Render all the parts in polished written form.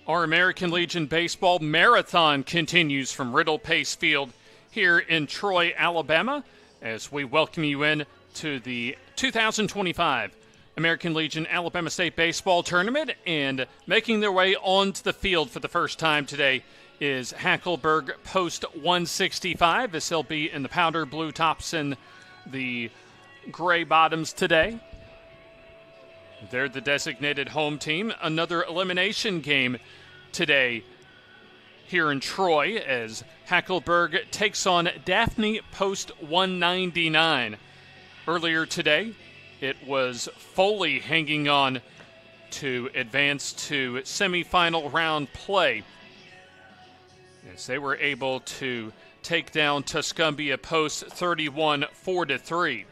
Our American Legion Baseball Marathon continues from Riddle Pace Field here in Troy, Alabama, as we welcome you in to the 2025 American Legion Alabama State Baseball Tournament. And making their way onto the field for the first time today is Hackleburg Post 165, as they'll be in the powder blue tops and the gray bottoms today. They're the designated home team. Another elimination game today here in Troy as Hackleburg takes on Daphne Post 199. Earlier today, it was Foley hanging on to advance to semifinal round play as they were able to take down Tuscumbia Post 31-4-3.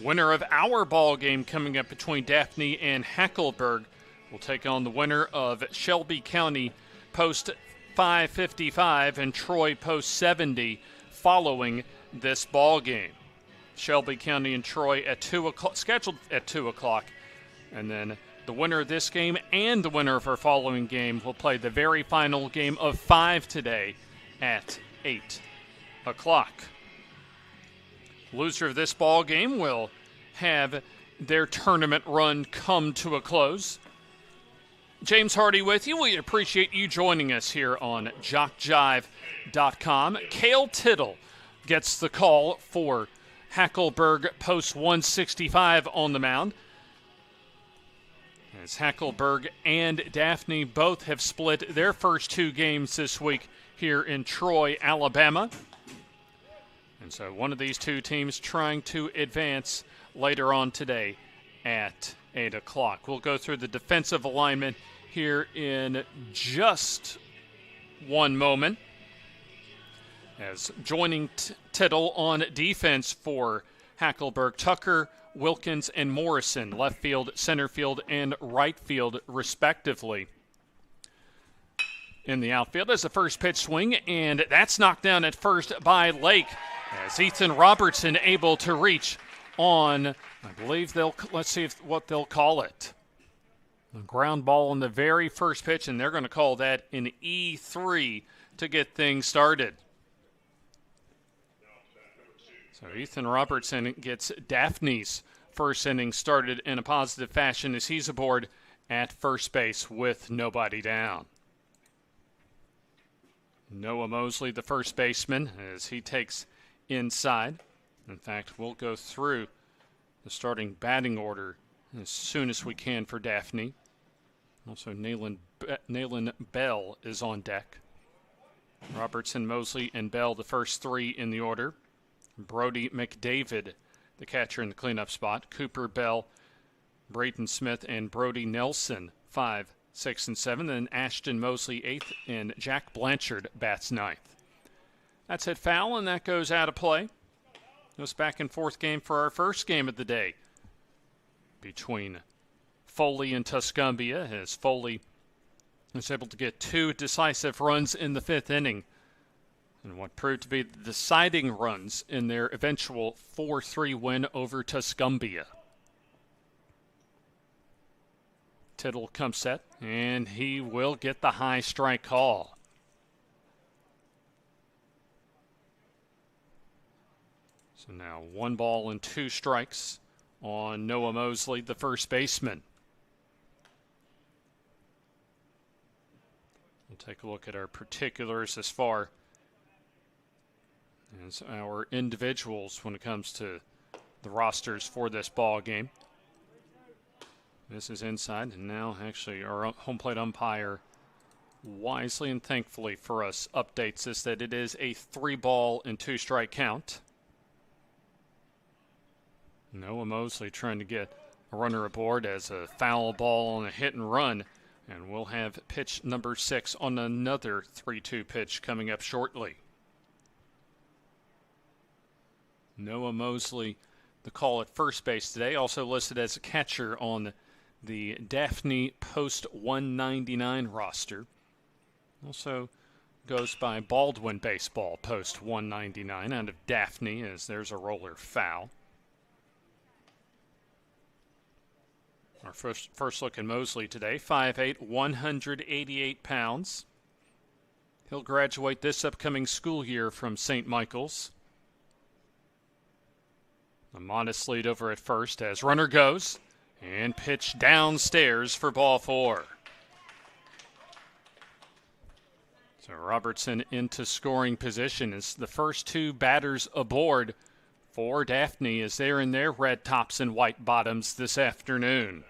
Winner of our ball game coming up between Daphne and Hackleburg will take on the winner of Shelby County Post 555 and Troy Post 70 following this ball game. Shelby County and Troy at 2 o'clock, scheduled at 2 o'clock. And then the winner of this game and the winner of our following game will play the very final game of 5 today at 8 o'clock. Loser of this ball game will have their tournament run come to a close. James Hardy with you. We appreciate you joining us here on JockJive.com. Cale Tittle gets the call for Hackleburg Post 165 on the mound, as Hackleburg and Daphne both have split their first 2 games this week here in Troy, Alabama. And so one of these 2 teams trying to advance later on today at 8 o'clock. We'll go through the defensive alignment here in just one moment. As joining Tittle on defense for Hackleburg, Tucker, Wilkins, and Morrison, left field, center field, and right field, respectively. In the outfield as the first pitch swing, and that's knocked down at first by Lake, as Ethan Robertson able to reach on, I believe let's see what they'll call it. A ground ball on the very first pitch, and they're going to call that an E3 to get things started. So Ethan Robertson gets Daphne's first inning started in a positive fashion as he's aboard at first base with nobody down. Noah Mosley, the first baseman, as he takes inside. In fact, we'll go through the starting batting order as soon as we can for Daphne. Also, Nayland Bell is on deck. Robertson, Mosley, and Bell, the first 3 in the order. Brody McDavid, the catcher in the cleanup spot. Cooper Bell, Brayton Smith, and Brody Nelson, 5, 6, and 7. Then Ashton Mosley, 8th, and Jack Blanchard bats 9th. That's hit foul, and that goes out of play. It was back and forth game for our first game of the day between Foley and Tuscumbia, as Foley was able to get 2 decisive runs in the 5th inning, and what proved to be the deciding runs in their eventual 4-3 win over Tuscumbia. Tittle comes set, and he will get the high strike call. So now 1 ball and 2 strikes on Noah Mosley, the first baseman. We'll take a look at our particulars as far as our individuals when it comes to the rosters for this ball game. This is inside, and now actually our home plate umpire wisely and thankfully for us updates us that it is a 3-ball and 2-strike count. Noah Mosley trying to get a runner aboard as a foul ball and a hit and run, and we'll have pitch number 6 on another 3-2 pitch coming up shortly. Noah Mosley, the call at first base today, also listed as a catcher on the Daphne Post 199 roster. Also goes by Baldwin Baseball Post 199 out of Daphne, as there's a roller foul. Our first look at Mosley today, 5'8", 188 pounds. He'll graduate this upcoming school year from St. Michael's. A modest lead over at first as runner goes and pitch downstairs for ball 4. So Robertson into scoring position as the first 2 batters aboard for Daphne as they're in their red tops and white bottoms this afternoon.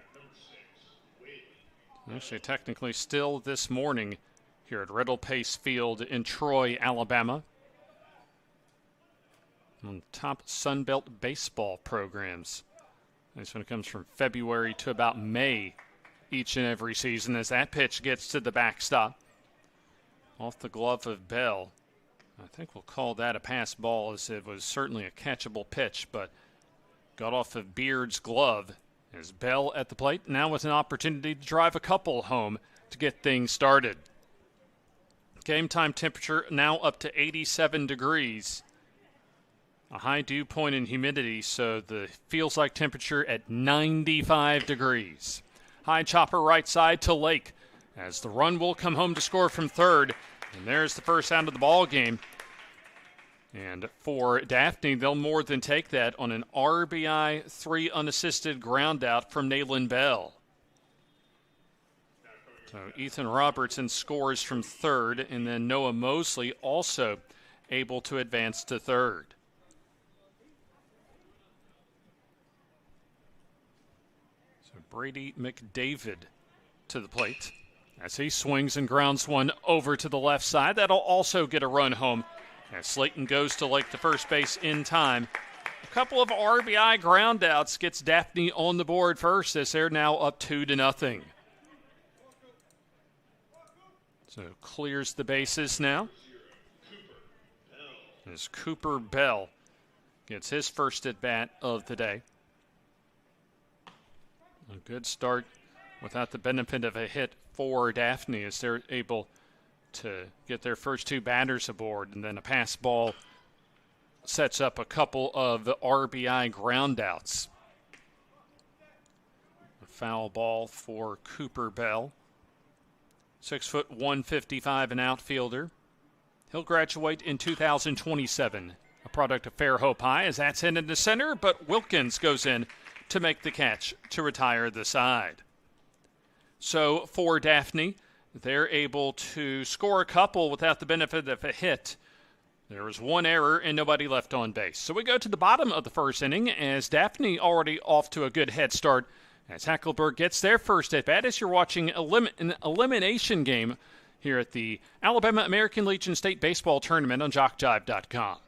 Actually, technically still this morning here at Riddle Pace Field in Troy, Alabama. One of the top Sunbelt baseball programs. This one comes from February to about May each and every season as that pitch gets to the backstop. Off the glove of Bell. I think we'll call that a pass ball as it was certainly a catchable pitch, but got off of Beard's glove as Bell at the plate now with an opportunity to drive a couple home to get things started. Game time temperature now up to 87 degrees. A high dew point and humidity, so the feels like temperature at 95 degrees. High chopper right side to Lake as the run will come home to score from third. And there's the first out of the ball game. And for Daphne, they'll more than take that on an RBI 3 unassisted ground out from Nayland Bell. So Ethan Robertson scores from third, and then Noah Mosley also able to advance to third. So Brady McDavid to the plate as he swings and grounds one over to the left side. That'll also get a run home as Slayton goes to Lake the first base in time. A couple of RBI ground outs gets Daphne on the board first as they're now up 2-0. So clears the bases now. As Cooper Bell gets his first at bat of the day. A good start without the benefit of a hit for Daphne as they're able to get their first 2 batters aboard, and then a pass ball sets up a couple of RBI groundouts. A foul ball for Cooper Bell. 6', 155, an outfielder. He'll graduate in 2027. A product of Fairhope High as that's hit into center, but Wilkins goes in to make the catch to retire the side. So for Daphne, they're able to score a couple without the benefit of a hit. There was 1 error and nobody left on base. So we go to the bottom of the first inning as Daphne already off to a good head start as Hackleburg gets their first at bat as you're watching an elimination game here at the Alabama American Legion State Baseball Tournament on JockJive.com.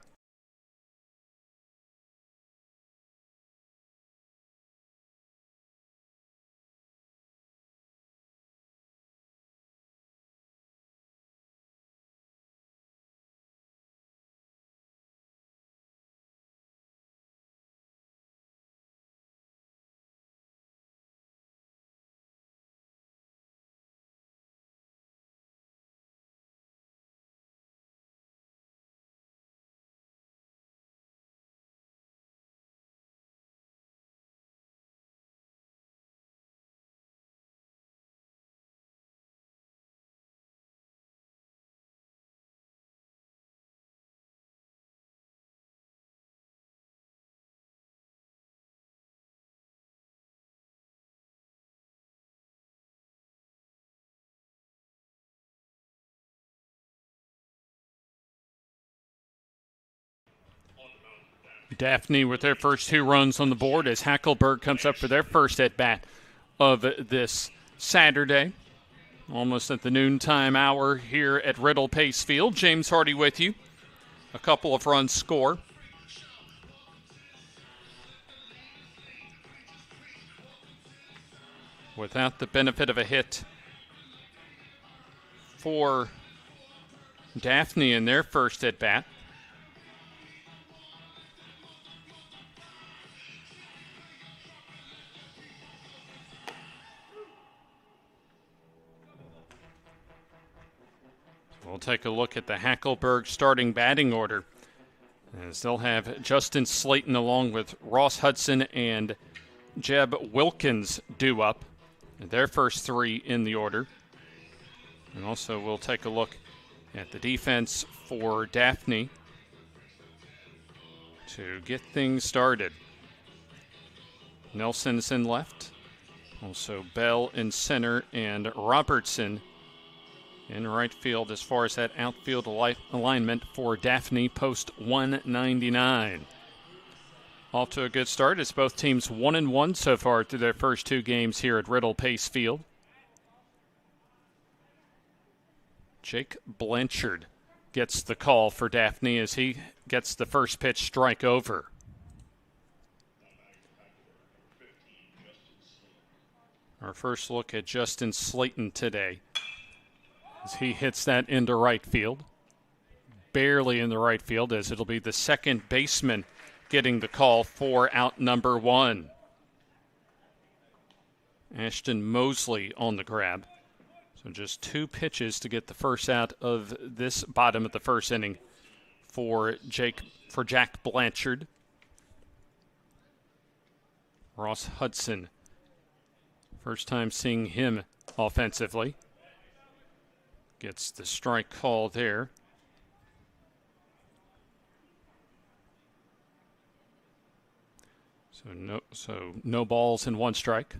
Daphne with their first 2 runs on the board as Hackleburg comes up for their first at-bat of this Saturday. Almost at the noontime hour here at Riddle Pace Field. James Hardy with you. A couple of runs score. Without the benefit of a hit for Daphne in their first at-bat. We'll take a look at the Hackleburg starting batting order as they'll have Justin Slayton along with Ross Hudson and Jeb Wilkins due up. Their first 3 in the order. And also we'll take a look at the defense for Daphne to get things started. Nelson's in left. Also Bell in center and Robertson in right field as far as that outfield alignment for Daphne post 199. Off to a good start as both teams 1-1 so far through their first 2 games here at Riddle Pace Field. Jake Blanchard gets the call for Daphne as he gets the first pitch strike over. Our first look at Justin Slayton today as he hits that into right field. Barely in the right field as it'll be the second baseman getting the call for out number 1. Ashton Mosley on the grab. So just 2 pitches to get the first out of this bottom of the first inning for Jack Blanchard. Ross Hudson, first time seeing him offensively. Gets the strike call there. So no balls and 1 strike.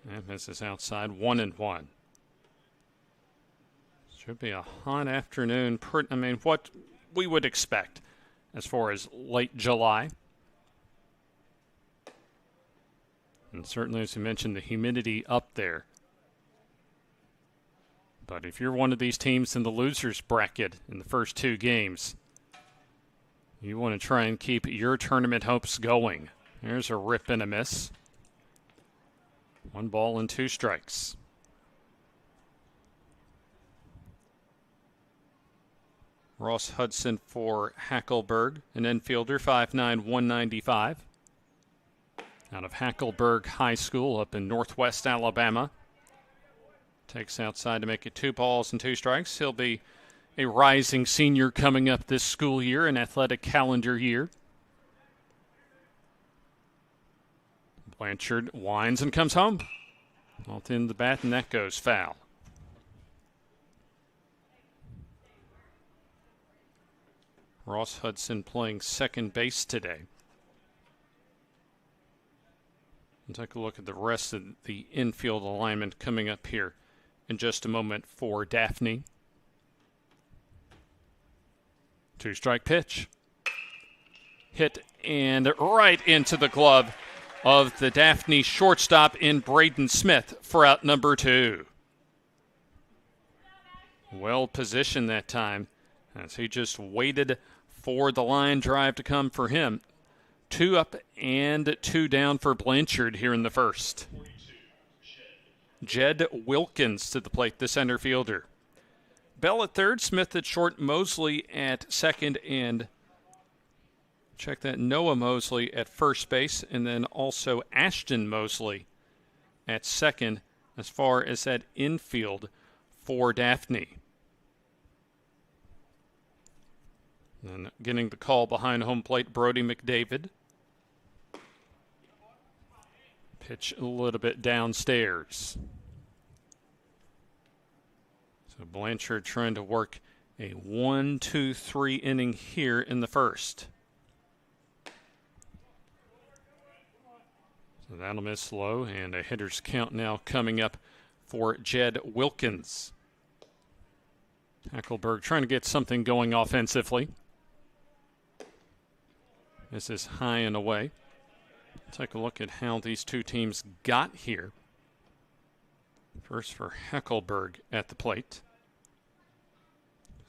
And this is outside 1-1. Should be a hot afternoon. What we would expect as far as late July. And certainly, as you mentioned, the humidity up there. But if you're one of these teams in the losers bracket in the first 2 games, you want to try and keep your tournament hopes going. There's a rip and a miss. 1 ball and 2 strikes. Ross Hudson for Hackleburg, an infielder, 5'9", 195. Out of Hackleburg High School up in northwest Alabama. Takes outside to make it 2 balls and 2 strikes. He'll be a rising senior coming up this school year, an athletic calendar year. Blanchard winds and comes home. Off in the bat, and that goes foul. Ross Hudson playing second base today. We'll take a look at the rest of the infield alignment coming up here in just a moment for Daphne. 2-strike pitch. Hit and right into the glove of the Daphne shortstop in Braden Smith for out number 2. Well positioned that time as he just waited for the line drive to come for him. 2 up and 2 down for Blanchard here in the first. Jed Wilkins to the plate, the center fielder. Bell at third, Smith at short, Mosley at second, and Noah Mosley at first base, and then also Ashton Mosley at second as far as that infield for Daphne. And getting the call behind home plate, Brody McDavid. Pitch a little bit downstairs. So Blanchard trying to work a 1-2-3 inning here in the first. So that'll miss low, and a hitter's count now coming up for Jed Wilkins. Hackleburg trying to get something going offensively. This is high and away. Take a look at how these 2 teams got here. First for Hackleburg at the plate.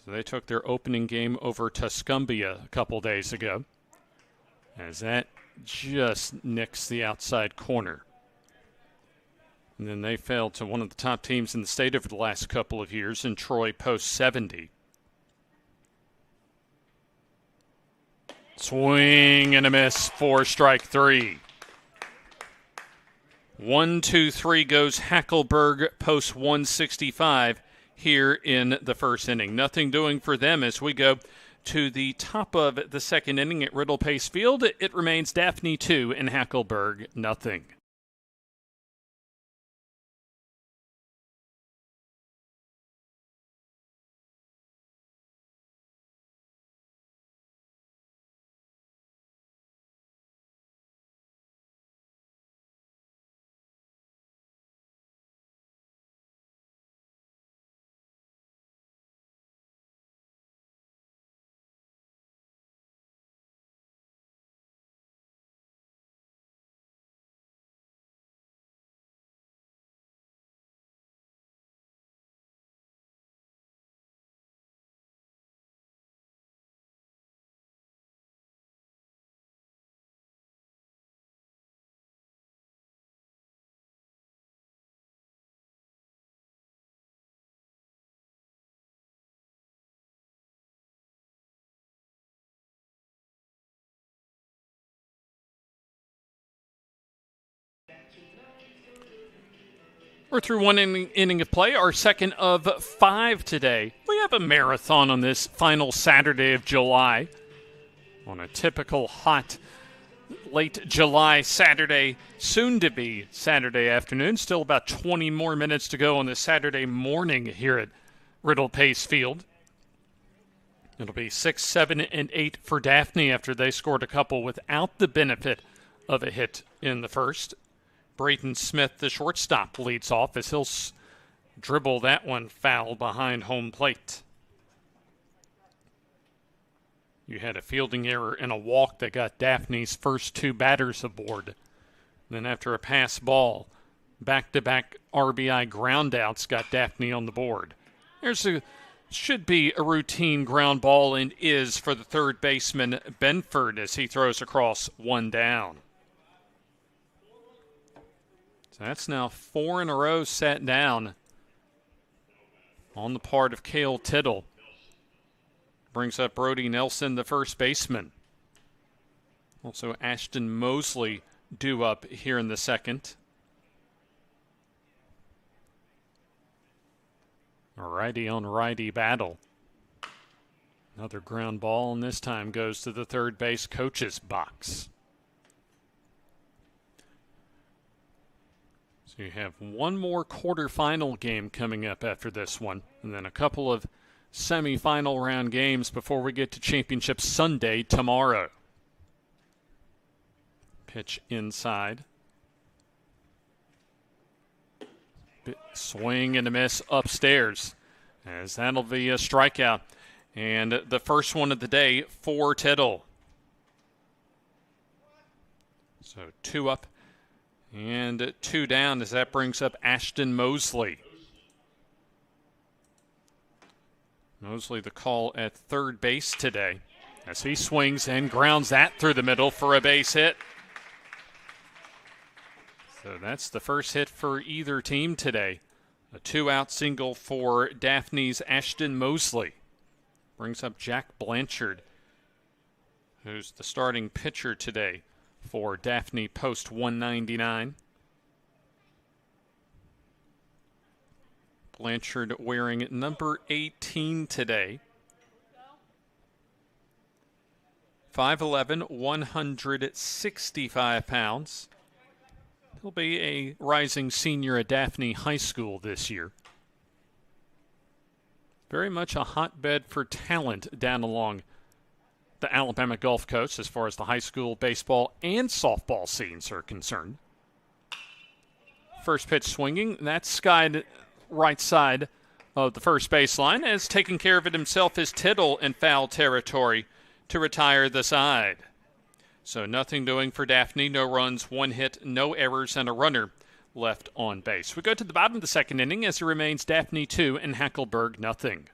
So they took their opening game over Tuscumbia a couple days ago, as that just nicks the outside corner. And then they fell to one of the top teams in the state over the last couple of years in Troy post 70. Swing and a miss for strike 3. 1-2-3 goes Hackleburg post 165 here in the first inning. Nothing doing for them as we go to the top of the second inning at Riddle Pace Field. It remains Daphne 2 and Hackleburg nothing. We're through one inning of play, our second of 5 today. We have a marathon on this final Saturday of July. On a typical hot late July Saturday, soon to be Saturday afternoon. Still about 20 more minutes to go on this Saturday morning here at Riddle Pace Field. It'll be 6, 7, and 8 for Daphne after they scored a couple without the benefit of a hit in the first. Brayton Smith, the shortstop, leads off as he'll dribble that one foul behind home plate. You had a fielding error and a walk that got Daphne's first 2 batters aboard. Then after a pass ball, back-to-back RBI groundouts got Daphne on the board. Should be a routine ground ball and is for the third baseman Benford as he throws across one down. So that's now 4 in a row set down on the part of Cale Tittle. Brings up Brody Nelson, the first baseman. Also Ashton Mosley due up here in the second. A righty-on-righty battle. Another ground ball, and this time goes to the third base coach's box. So you have one more quarterfinal game coming up after this one, and then a couple of semifinal round games before we get to Championship Sunday tomorrow. Pitch inside. Swing and a miss upstairs, as that'll be a strikeout. And the first one of the day for Tittle. So 2 up and 2 down as that brings up Ashton Mosley. Mosley the call at third base today as he swings and grounds that through the middle for a base hit. So that's the first hit for either team today. A 2-out single for Daphne's Ashton Mosley. Brings up Jack Blanchard, who's the starting pitcher today for Daphne post 199. Blanchard wearing number 18 today. 5'11", 165 pounds. He'll be a rising senior at Daphne High School this year. Very much a hotbed for talent down along the Alabama Gulf Coast as far as the high school baseball and softball scenes are concerned. First pitch swinging, that's skied right side of the first baseline, as taking care of it himself is Tittle in foul territory to retire the side. So nothing doing for Daphne, no runs, 1 hit, no errors, and a runner left on base. We go to the bottom of the second inning as it remains Daphne 2 and Hackleburg nothing.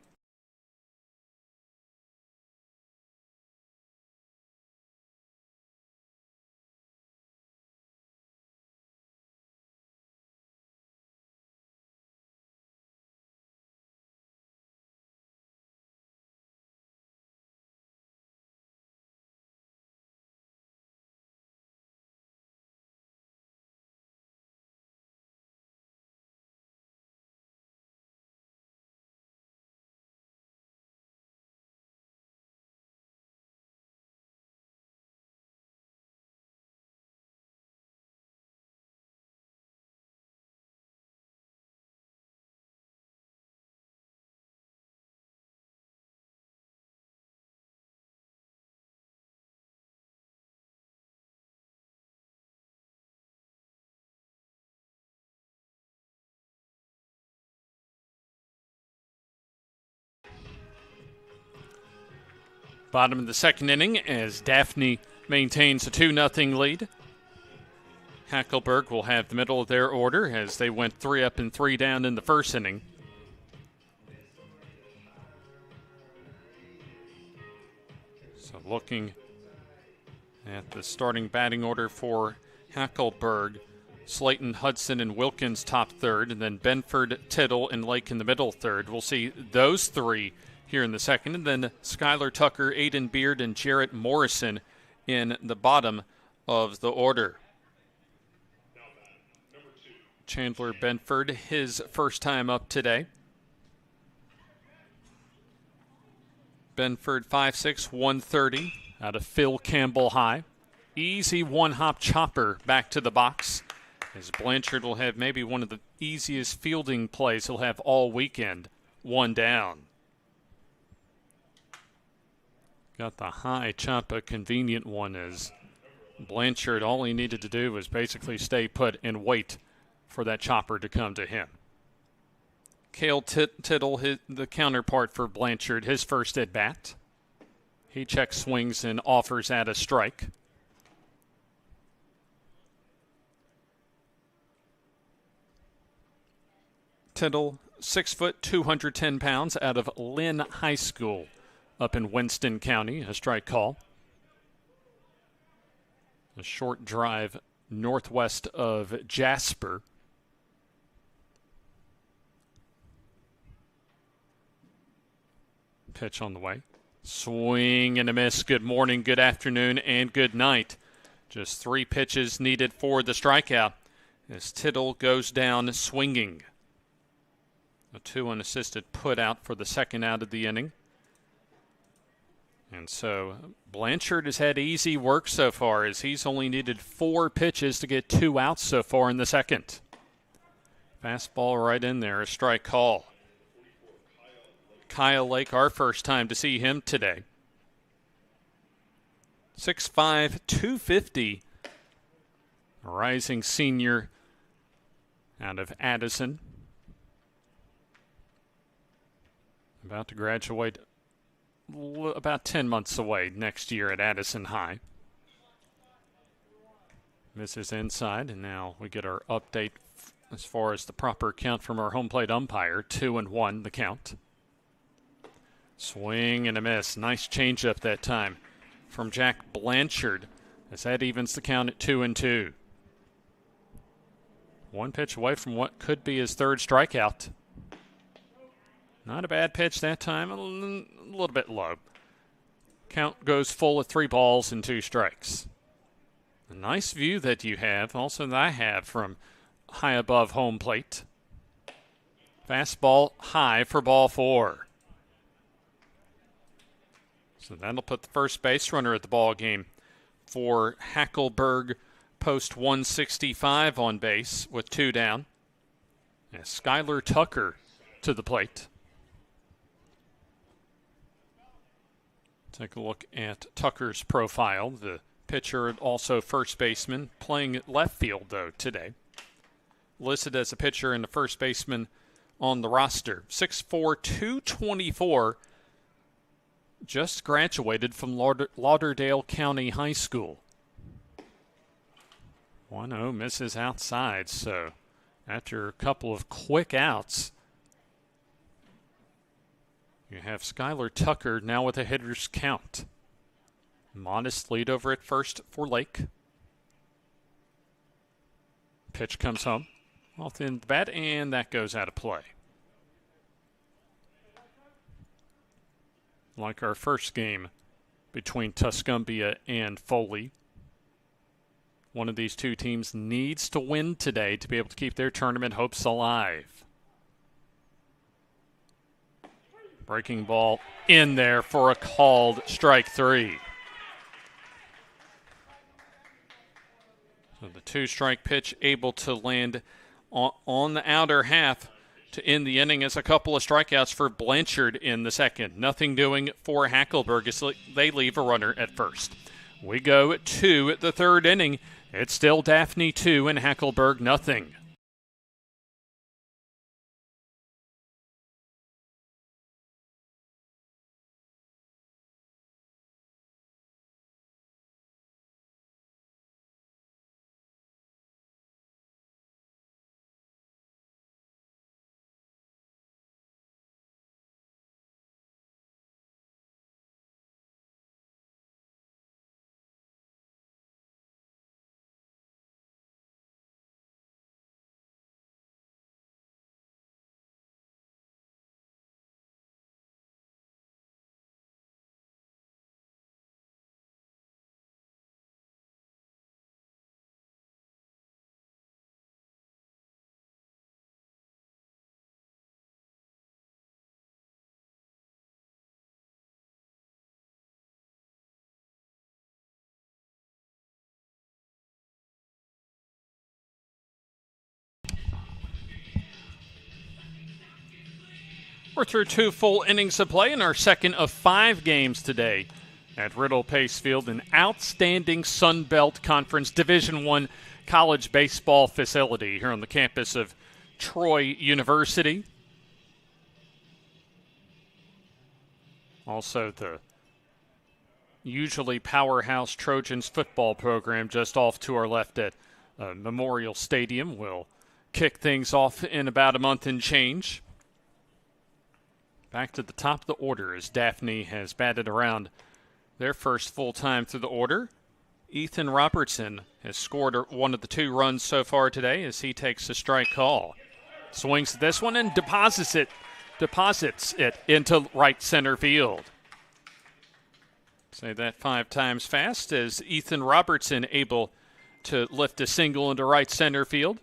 Bottom of the second inning as Daphne maintains a 2-0 lead. Hackleburg will have the middle of their order as they went 3 up and 3 down in the first inning. So looking at the starting batting order for Hackleburg, Slayton, Hudson, and Wilkins top third, and then Benford, Tittle, and Lake in the middle third. We'll see those three here in the second, and then Skylar Tucker, Aiden Beard, and Jarrett Morrison in the bottom of the order. Chandler Benford, his first time up today. Benford 5'6", 130 out of Phil Campbell High. Easy one-hop chopper back to the box, as Blanchard will have maybe one of the easiest fielding plays he'll have all weekend. 1 down. Got the high chop, a convenient one, as Blanchard, all he needed to do was basically stay put and wait for that chopper to come to him. Cale Tittle, the counterpart for Blanchard, his first at bat. He checks swings and offers at a strike. Tittle, 6 foot, 210 pounds, out of Lynn High School up in Winston County, a strike call. A short drive northwest of Jasper. Pitch on the way. Swing and a miss. Good morning, good afternoon, and good night. Just 3 pitches needed for the strikeout as Tittle goes down swinging. A 2 unassisted put out for the second out of the inning. And so Blanchard has had easy work so far, as he's only needed 4 pitches to get 2 outs so far in the second. Fastball right in there, a strike call. Kyle Lake, our first time to see him today. 6'5", 250. A rising senior out of Addison. About to graduate about 10 months away next year at Addison High. Misses inside, and now we get our update as far as the proper count from our home plate umpire. 2-1 the count. Swing and a miss. Nice changeup that time from Jack Blanchard, as that evens the count at 2-2. 1 pitch away from what could be his 3rd strikeout. Not a bad pitch that time, a little bit low. Count goes full at 3 balls and 2 strikes. A nice view that you have, also that I have from high above home plate. Fastball high for ball 4. So that'll put the first base runner at the ball game for Hackleburg, post 165 on base with 2 down. And Skylar Tucker to the plate. Take a look at Tucker's profile. The pitcher, also first baseman, playing left field, though, today. Listed as a pitcher and a first baseman on the roster. 6'4", 224. Just graduated from Lauderdale County High School. 1-0 misses outside, so after a couple of quick outs, you have Skylar Tucker now with a hitter's count. Modest lead over at first for Lake. Pitch comes home off the bat, and that goes out of play. Like our first game between Tuscumbia and Foley. One of these two teams needs to win today to be able to keep their tournament hopes alive. Breaking ball in there for a called strike 3. So the 2-strike pitch able to land on the outer half to end the inning, as a couple of strikeouts for Blanchard in the second. Nothing doing for Hackleburg as they leave a runner at first. We go to the 3rd inning. It's still Daphne 2 and Hackleburg nothing. We're through 2 full innings of play in our second of 5 games today at Riddle Pace Field, an outstanding Sun Belt Conference Division I college baseball facility here on the campus of Troy University. Also, the usually powerhouse Trojans football program just off to our left at Memorial Stadium will kick things off in about a month and change. Back to the top of the order as Daphne has batted around their first full time through the order. Ethan Robertson has scored one of the 2 runs so far today as he takes a strike call. Swings at this one and deposits it into right center field. Say that 5 times fast as Ethan Robertson able to lift a single into right center field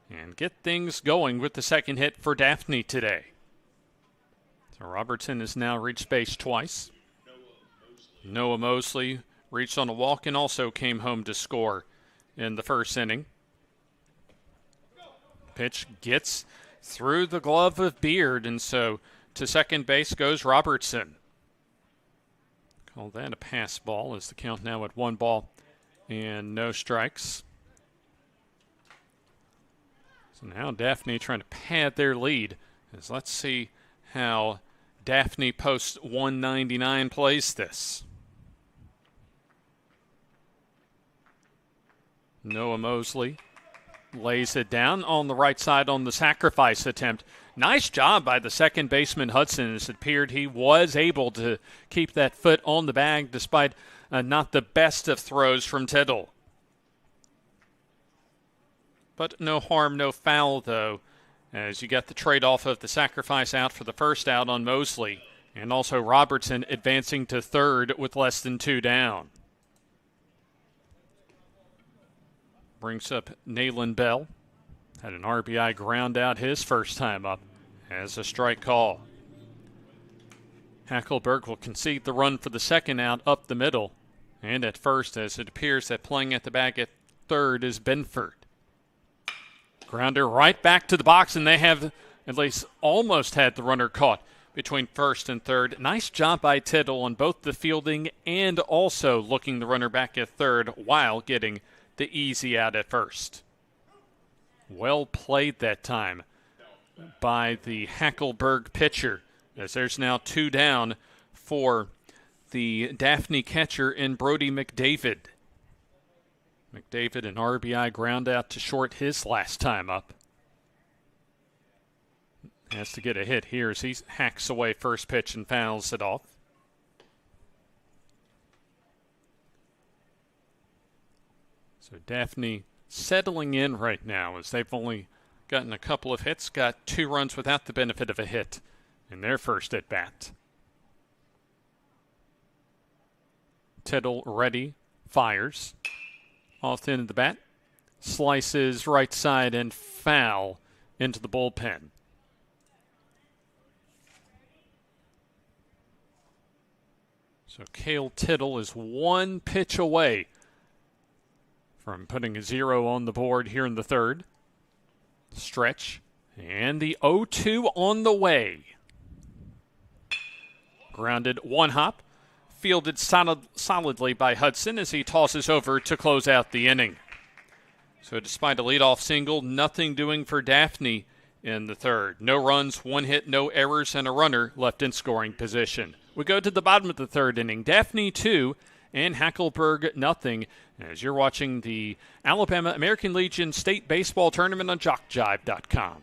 and get things going with the second hit for Daphne today. So Robertson has now reached base twice. Noah Mosley reached on a walk and also came home to score in the first inning. Pitch gets through the glove of Beard, and so to second base goes Robertson. Call that a pass ball as the count now at 1 ball and no strikes. So now Daphne trying to pad their lead. As let's see how Daphne post 199 plays this. Noah Mosley lays it down on the right side on the sacrifice attempt. Nice job by the second baseman Hudson, as it appeared he was able to keep that foot on the bag despite not the best of throws from Tittle. But no harm, no foul, though, as you got the trade-off of the sacrifice out for the first out on Mosley, and also Robertson advancing to third with less than 2 down. Brings up Nayland Bell. Had an RBI ground out his first time up as a strike call. Hackleburg will concede the run for the second out up the middle and at first, as it appears that playing at the bag at third is Benford. Grounder right back to the box, and they have at least almost had the runner caught between first and third. Nice job by Tittle on both the fielding and also looking the runner back at third while getting the easy out at first. Well played that time by the Hackleburg pitcher, as there's now 2 down for the Daphne catcher in Brody McDavid. McDavid, an RBI ground out to short his last time up. Has to get a hit here as he hacks away first pitch and fouls it off. So Daphne settling in right now as they've only gotten a couple of hits, got 2 runs without the benefit of a hit in their first at bat. Tittle ready, fires. Off the end of the bat, slices right side and foul into the bullpen. So Cale Tittle is 1 pitch away from putting a 0 on the board here in the third. Stretch, and the 0-2 on the way. Grounded 1 hop, fielded solidly by Hudson as he tosses over to close out the inning. So despite a leadoff single, nothing doing for Daphne in the third. No runs, 1 hit, no errors, and a runner left in scoring position. We go to the bottom of the third inning. Daphne 2 and Hackleburg nothing, as you're watching the Alabama American Legion State Baseball Tournament on JockJive.com.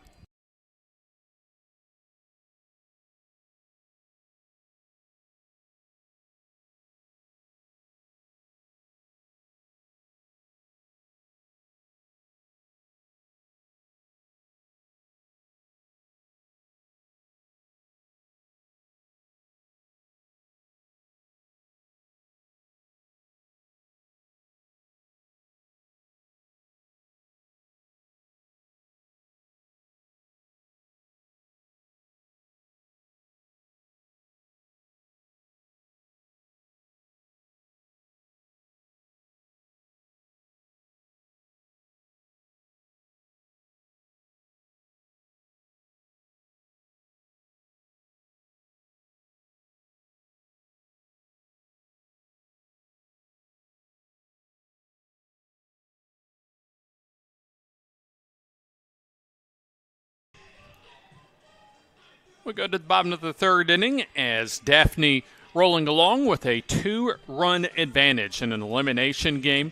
We go to the bottom of the third inning as Daphne rolling along with a 2-run advantage in an elimination game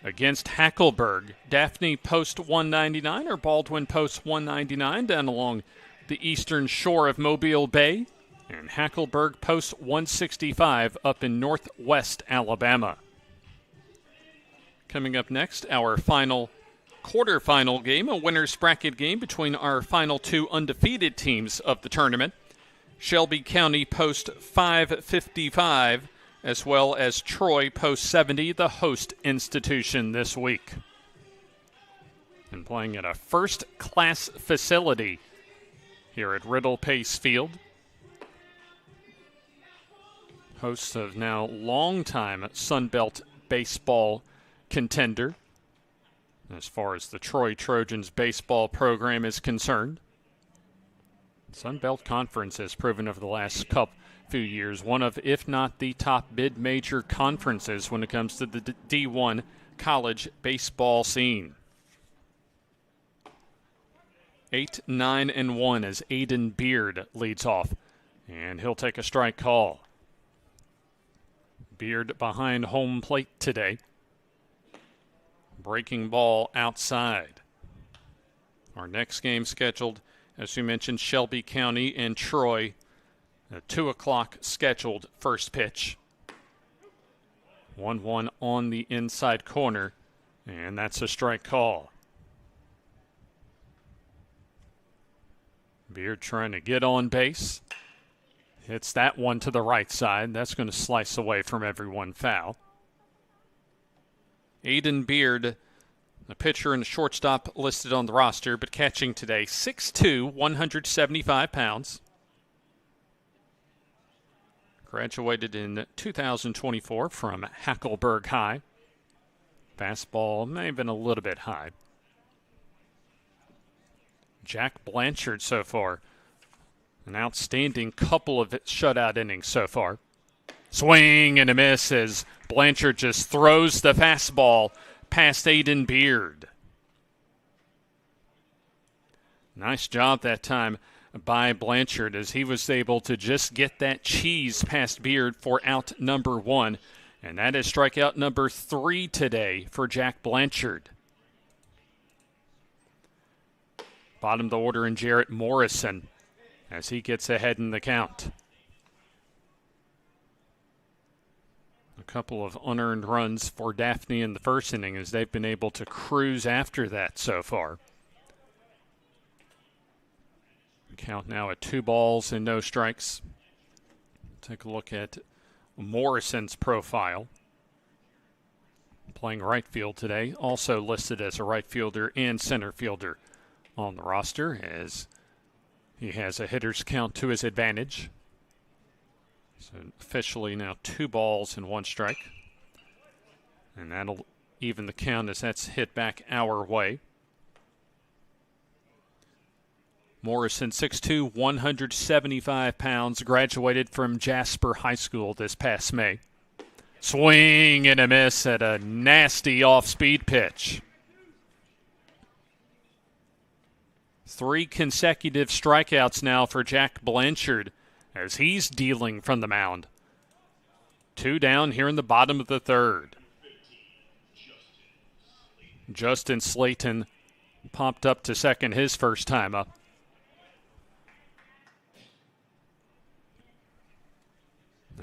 against Hackleburg. Daphne post 199, or Baldwin post 199 down along the eastern shore of Mobile Bay, and Hackleburg post 165 up in northwest Alabama. Coming up next, our final quarterfinal game, a winner's bracket game between our final two undefeated teams of the tournament. Shelby County post 555, as well as Troy post 70, the host institution this week. And playing at a first-class facility here at Riddle Pace Field. Hosts of now longtime Sunbelt baseball contender as far as the Troy Trojans baseball program is concerned. Sunbelt Conference has proven over the last few years one of, if not the top mid-major conferences when it comes to the D1 college baseball scene. 8-9-1 as Aiden Beard leads off, and he'll take a strike call. Beard behind home plate today. Breaking ball outside. Our next game scheduled, as we mentioned, Shelby County and Troy. A 2 o'clock scheduled first pitch. 1-1 on the inside corner, and that's a strike call. Beard trying to get on base. Hits that one to the right side. That's going to slice away from everyone foul. Aiden Beard, the pitcher and shortstop listed on the roster, but catching today, 6'2", 175 pounds. Graduated in 2024 from Hackleburg High. Fastball may have been a little bit high. Jack Blanchard so far. An outstanding couple of shutout innings so far. Swing and a miss as Blanchard just throws the fastball past Aiden Beard. Nice job that time by Blanchard as he was able to just get that cheese past Beard for out number 1. And that is strikeout number 3 today for Jack Blanchard. Bottom of the order in Jarrett Morrison as he gets ahead in the count. A couple of unearned runs for Daphne in the first inning as they've been able to cruise after that so far. Count now at 2 balls and no strikes. Take a look at Morrison's profile. Playing right field today, also listed as a right fielder and center fielder on the roster as he has a hitter's count to his advantage. So officially now 2 balls and 1 strike. And that'll even the count as that's hit back our way. Morrison, 6'2", 175 pounds, graduated from Jasper High School this past May. Swing and a miss at a nasty off-speed pitch. 3 consecutive strikeouts now for Jack Blanchard as he's dealing from the mound. 2 down here in the bottom of the third. Justin Slayton popped up to second his first time up.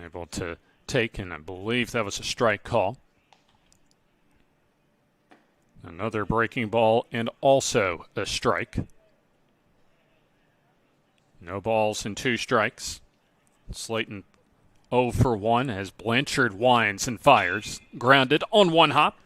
Able to take, and I believe that was a strike call. Another breaking ball and also a strike. No balls and 2 strikes. Slayton 0 for 1 as Blanchard winds and fires. Grounded on 1 hop.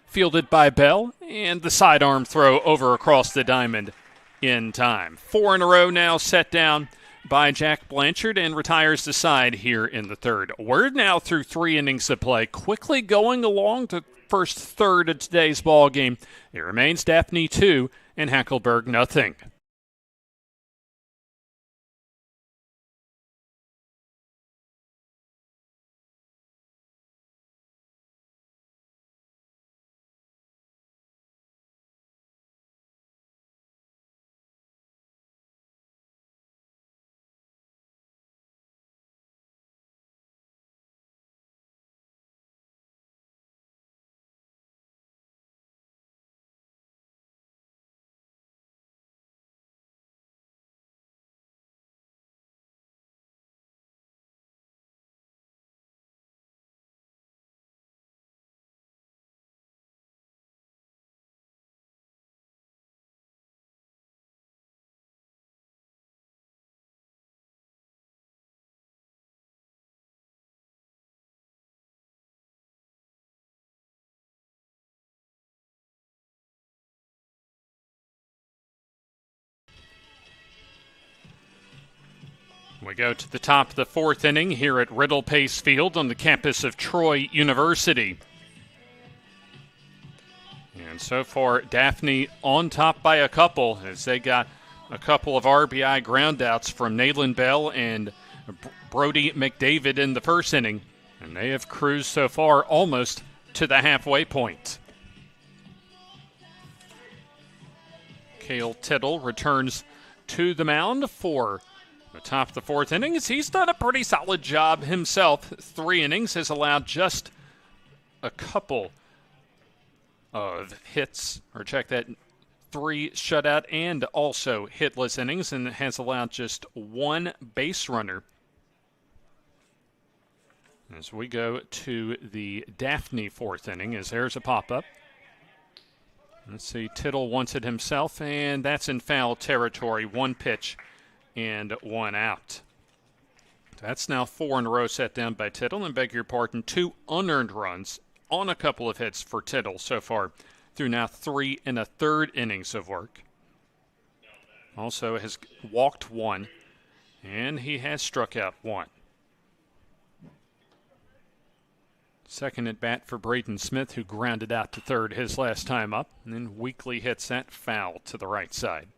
Fielded by Bell, and the sidearm throw over across the diamond in time. 4 in a row now set down by Jack Blanchard and retires the side here in the third. We're now through 3 innings of play, quickly going along to first third of today's ball game. It remains Daphne 2 and Hackleburg nothing. We go to the top of the fourth inning here at Riddle Pace Field on the campus of Troy University. And so far, Daphne on top by a couple as they got a couple of RBI groundouts from Nayland Bell and Brody McDavid in the first inning. And they have cruised so far almost to the halfway point. Cale Tittle returns to the mound for the top of the fourth innings. He's done a pretty solid job himself. 3 innings, has allowed just a couple of hits, or check that, 3 shutout and also hitless innings, and has allowed just 1 base runner. As we go to the Daphne fourth inning, as there's a pop-up. Let's see, Tittle wants it himself, and that's in foul territory. 1 pitch and 1 out. That's now 4 in a row set down by Tittle, and beg your pardon, 2 unearned runs on a couple of hits for Tittle so far through now 3 1/3 innings of work. Also has walked 1, and he has struck out 1. Second at bat for Braden Smith, who grounded out to third his last time up, and then weakly hits that foul to the right side.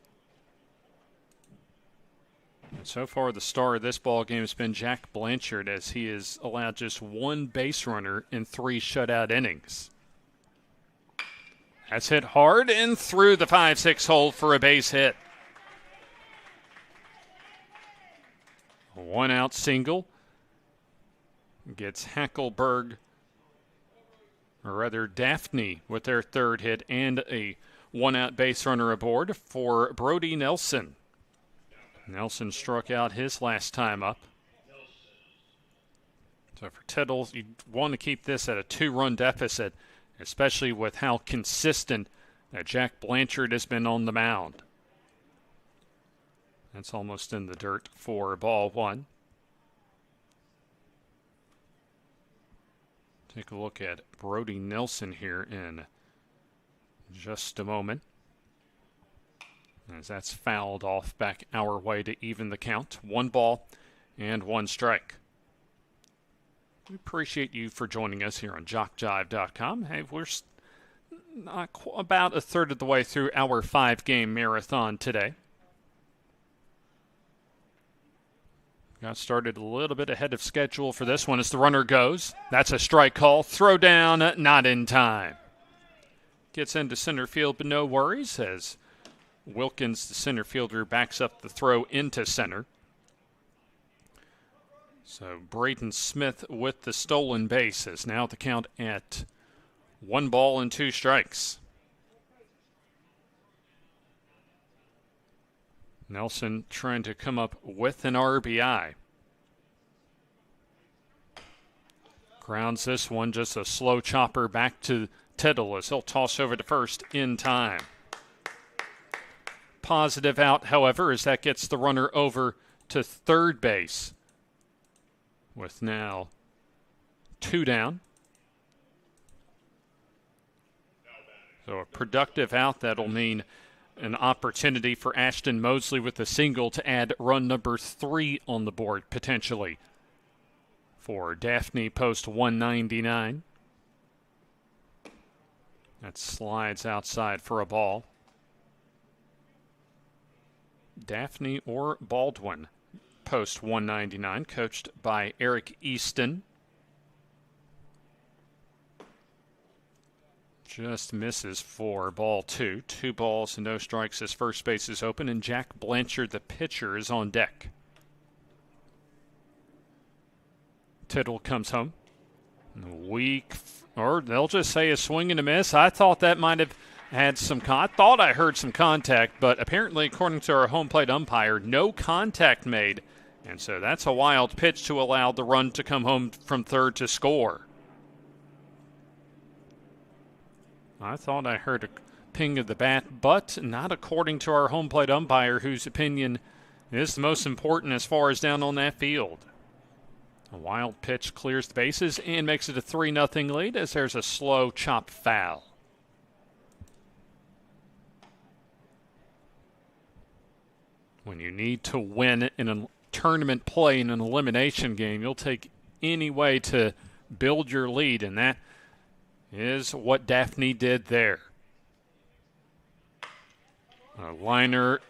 And so far, the star of this ball game has been Jack Blanchard, as he has allowed just 1 base runner in 3 shutout innings. That's hit hard and through the 5-6 hole for a base hit. A 1-out single gets Hackleburg, or rather Daphne, with their 3rd hit, and a 1-out base runner aboard for Brody Nelson. Nelson struck out his last time up. So for Tittle, you want to keep this at a 2-run deficit, especially with how consistent that Jack Blanchard has been on the mound. That's almost in the dirt for ball 1. Take a look at Brody Nelson here in just a moment, as that's fouled off back our way to even the count. 1 ball and 1 strike. We appreciate you for joining us here on JockJive.com. Hey, we're about a third of the way through our 5-game marathon today. Got started a little bit ahead of schedule for this one as the runner goes. That's a strike call. Throw down, not in time. Gets into center field, but no worries as Wilkins, the center fielder, backs up the throw into center. So Braden Smith with the stolen base is now the count at 1 ball and 2 strikes. Nelson trying to come up with an RBI. Grounds this one, just a slow chopper back to Tittle as he'll toss over to first in time. Positive out, however, as that gets the runner over to third base, with now 2 down. So a productive out that'll mean an opportunity for Ashton Mosley with a single to add run number 3 on the board potentially for Daphne post 199. That slides outside for a ball. Daphne or Baldwin post 199, coached by Eric Easton. Just misses for ball 2. 2 balls and no strikes as first base is open, and Jack Blanchard, the pitcher, is on deck. Tittle comes home. Weak, or they'll just say a swing and a miss. I thought that might have had some I thought I heard some contact, but apparently, according to our home plate umpire, no contact made. And so that's a wild pitch to allow the run to come home from third to score. I thought I heard a ping of the bat, but not according to our home plate umpire, whose opinion is the most important as far as down on that field. A wild pitch clears the bases and makes it a 3-0 lead as there's a slow chop foul. When you need to win in a tournament play in an elimination game. You'll take any way to build your lead, and that is what Daphne did there. A liner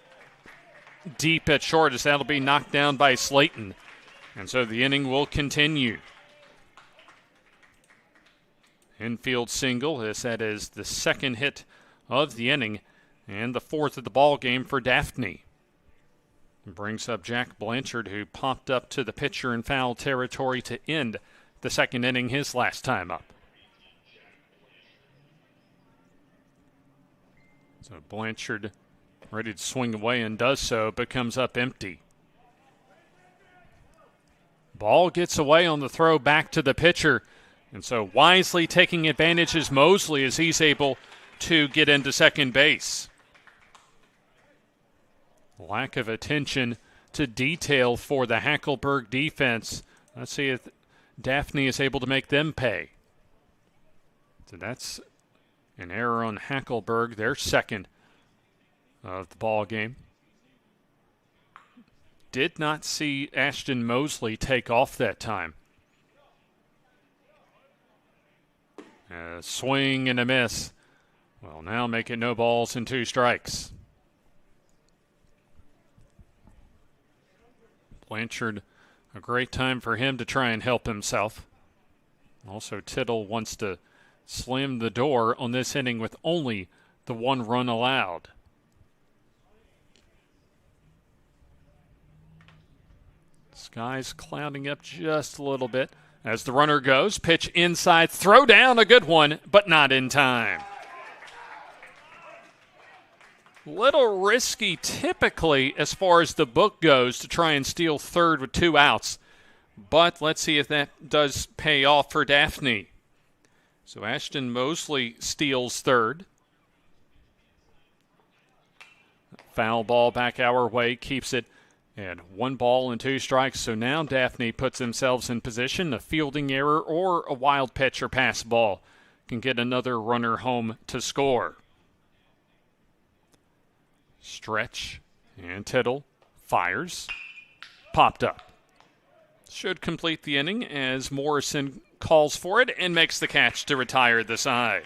deep at short as that'll be knocked down by Slayton. And so the inning will continue. Infield single as that is the second hit of the inning and the fourth of the ball game for Daphne. Brings up Jack Blanchard, who popped up to the pitcher in foul territory to end the second inning his last time up. So Blanchard ready to swing away and does so, but comes up empty. Ball gets away on the throw back to the pitcher. And so wisely taking advantage is Mosley as he's able to get into second base. Lack of attention to detail for the Hackleburg defense. Let's see if Daphne is able to make them pay. So that's an error on Hackleburg, their second of the ball game. Did not see Ashton Mosley take off that time. A swing and a miss. Well, now make it no balls and 2 strikes. Blanchard, a great time for him to try and help himself. Also, Tittle wants to slam the door on this inning with only the 1 run allowed. Sky's clouding up just a little bit as the runner goes. Pitch inside, throw down, a good one, but not in time. Little risky typically as far as the book goes to try and steal third with 2 outs. But let's see if that does pay off for Daphne. So Ashton Mosley steals third. Foul ball back our way, keeps it at 1 ball and 2 strikes. So now Daphne puts themselves in position. A fielding error or a wild pitch or pass ball can get another runner home to score. Stretch, and Tittle fires. Popped up. Should complete the inning as Morrison calls for it and makes the catch to retire the side.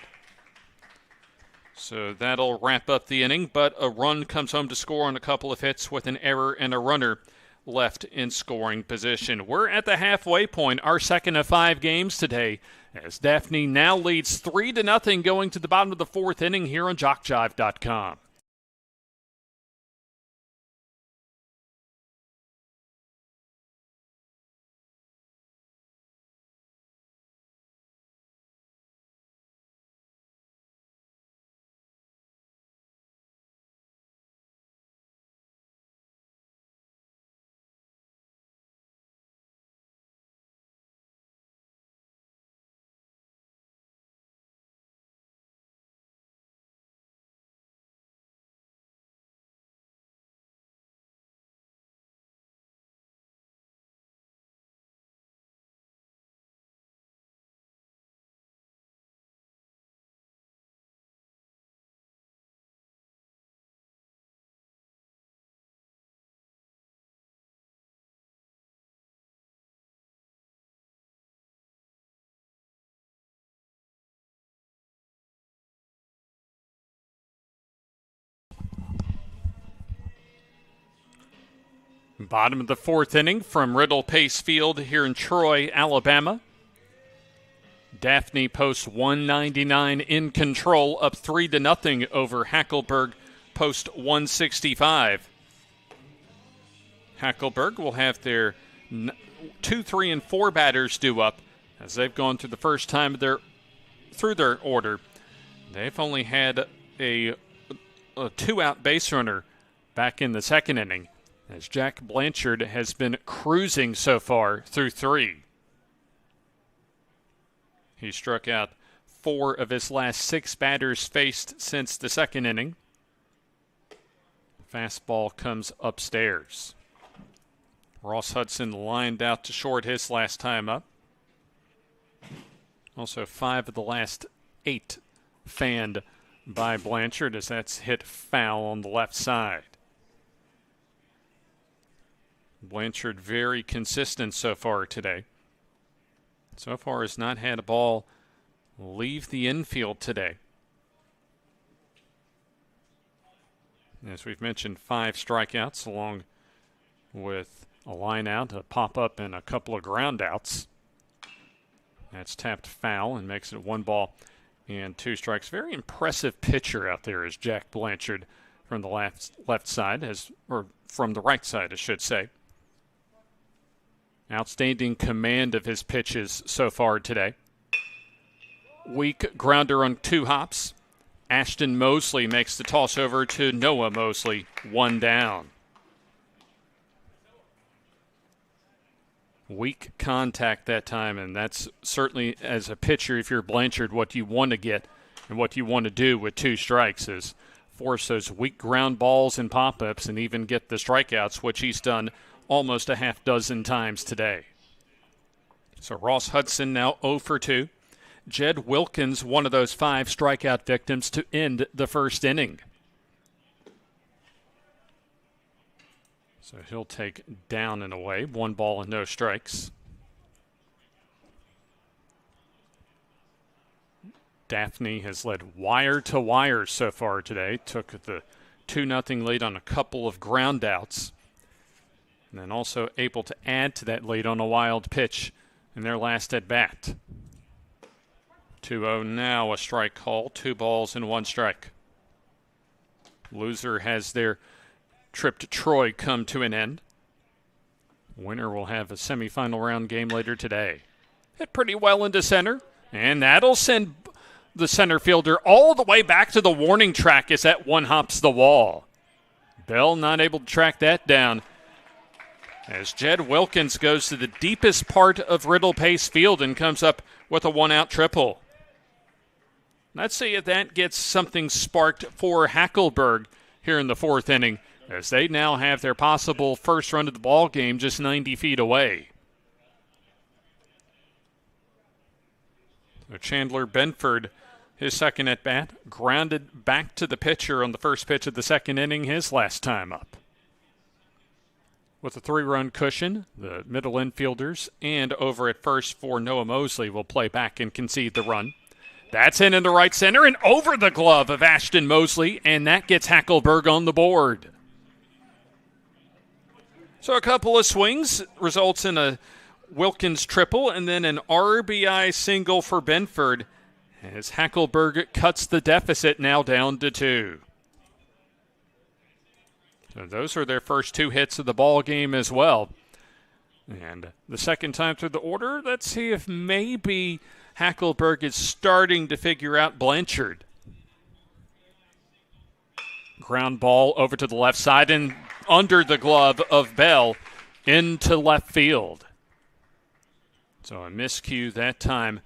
So that'll wrap up the inning, but a run comes home to score on a couple of hits with an error and a runner left in scoring position. We're at the halfway point, our second of 5 games today, as Daphne now leads 3-0 going to the bottom of the 4th inning here on JockJive.com. Bottom of the 4th inning from Riddle Pace Field here in Troy, Alabama. Daphne posts 199 in control, up 3-0 over Hackleburg, post 165. Hackleburg will have their 2, 3, and 4 batters due up as they've gone through the first time through their order. They've only had a 2-out base runner back in the 2nd inning, as Jack Blanchard has been cruising so far through 3. He struck out 4 of his last 6 batters faced since the 2nd inning. Fastball comes upstairs. Ross Hudson lined out to short his last time up. Also 5 of the last 8 fanned by Blanchard as that's hit foul on the left side. Blanchard very consistent so far today. So far has not had a ball leave the infield today. As we've mentioned, 5 strikeouts along with a line out, a pop-up, and a couple of ground outs. That's tapped foul and makes it 1 ball and 2 strikes. Very impressive pitcher out there is Jack Blanchard from the left side, or from the right side, I should say. Outstanding command of his pitches so far today. Weak grounder on 2 hops. Ashton Mosley makes the toss over to Noah Mosley, 1 down. Weak contact that time, and that's certainly, as a pitcher, if you're Blanchard, what you want to get and what you want to do with 2 strikes is force those weak ground balls and pop-ups and even get the strikeouts, which he's done almost a half dozen times today. So Ross Hudson now 0 for 2. Jed Wilkins, one of those 5 strikeout victims to end the first inning. So he'll take down and away. 1 ball and no strikes. Daphne has led wire to wire so far today. Took the 2-0 lead on a couple of ground outs. And then also able to add to that lead on a wild pitch in their last at bat. 2-0 now, a strike call, 2 balls and 1 strike. Loser has their trip to Troy come to an end. Winner will have a semifinal round game later today. Hit pretty well into center, and that'll send the center fielder all the way back to the warning track as that one hops the wall. Bell not able to track that down as Jed Wilkins goes to the deepest part of Riddle Pace Field and comes up with a 1-out triple. Let's see if that gets something sparked for Hackleburg here in the 4th inning, as they now have their possible first run of the ball game just 90 feet away. So Chandler Benford, his second at bat, grounded back to the pitcher on the first pitch of the 2nd inning, his last time up. With a 3-run cushion, the middle infielders and over at first for Noah Mosley will play back and concede the run. That's in the right center and over the glove of Ashton Mosley, and that gets Hackleburg on the board. So a couple of swings results in a Wilkins triple and then an RBI single for Benford as Hackleburg cuts the deficit now down to 2. So those are their first 2 hits of the ball game as well. And the second time through the order, let's see if maybe Hackleburg is starting to figure out Blanchard. Ground ball over to the left side and under the glove of Bell into left field. So a miscue that time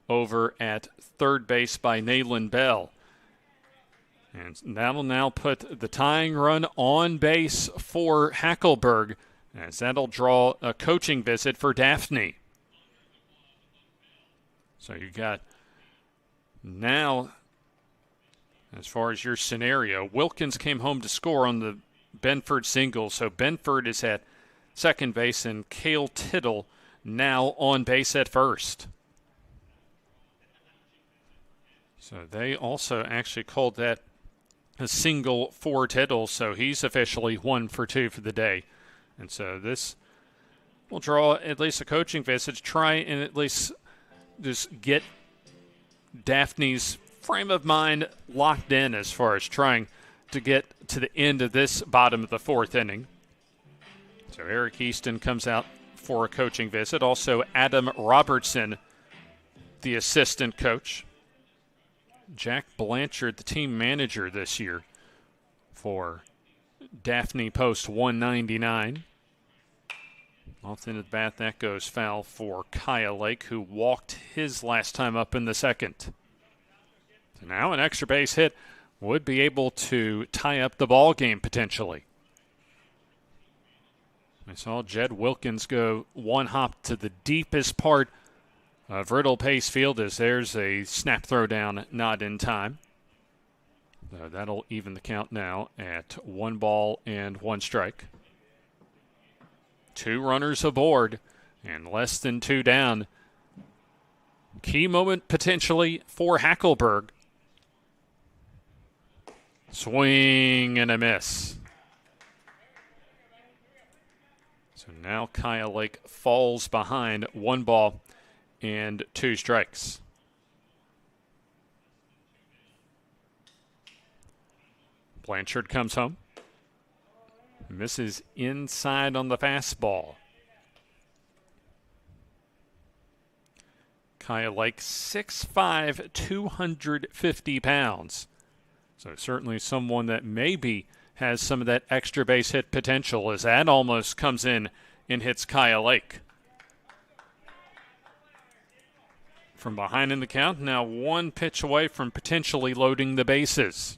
over at third base by Nayland Bell. And that'll now put the tying run on base for Hackleburg, as that'll draw a coaching visit for Daphne. So you got now, as far as your scenario, Wilkins came home to score on the Benford single. So Benford is at second base and Cale Tittle now on base at first. So they also actually called that a single for Tittle, so he's officially 1 for 2 for the day. And so this will draw at least a coaching visit to try and at least just get Daphne's frame of mind locked in as far as trying to get to the end of this bottom of the 4th inning. So Eric Easton comes out for a coaching visit. Also Adam Robertson, the assistant coach. Jack Blanchard, the team manager this year for Daphne Post 199. Off into the bat, that goes foul for Kyle Lake, who walked his last time up in the 2nd. So now an extra base hit would be able to tie up the ball game potentially. I saw Jed Wilkins go 1 hop to the deepest part of Riddle Pace Field as there's a snap throw down, not in time. So that'll even the count now at 1 ball and 1 strike. 2 runners aboard and less than 2 down. Key moment potentially for Hackleburg. Swing and a miss. So now Kyle Lake falls behind 1 ball and 2 strikes. Blanchard comes home. Misses inside on the fastball. Kyle Lake, 6'5", 250 pounds. So certainly someone that maybe has some of that extra base hit potential, as that almost comes in and hits Kyle Lake. From behind in the count, now 1 pitch away from potentially loading the bases.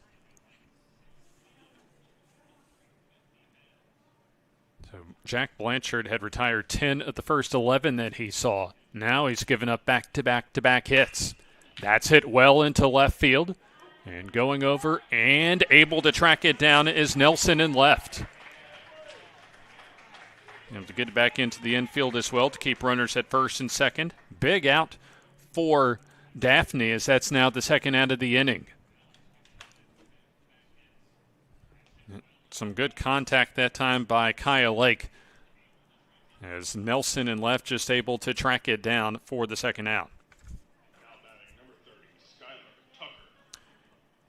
So Jack Blanchard had retired 10 of the first 11 that he saw. Now he's given up back-to-back-to-back hits. That's hit well into left field. And going over and able to track it down is Nelson in left. Able to get it back into the infield as well to keep runners at first and second. Big out for Daphne, as that's now the second out of the inning. Some good contact that time by Kyle Lake, as Nelson in left just able to track it down for the second out.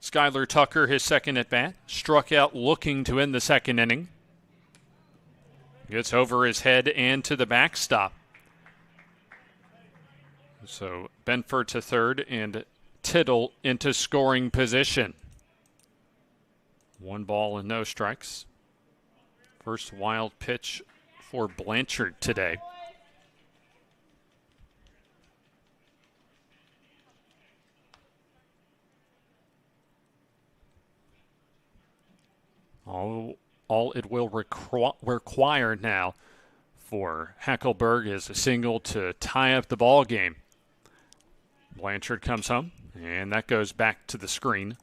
Skylar Tucker, his second at bat, struck out looking to end the second inning. Gets over his head and to the backstop. So Benford to third and Tittle into scoring position. 1 ball and no strikes. First wild pitch for Blanchard today. All it will require now for Hackleburg is a single to tie up the ball game. Blanchard comes home, and that goes back to the screen.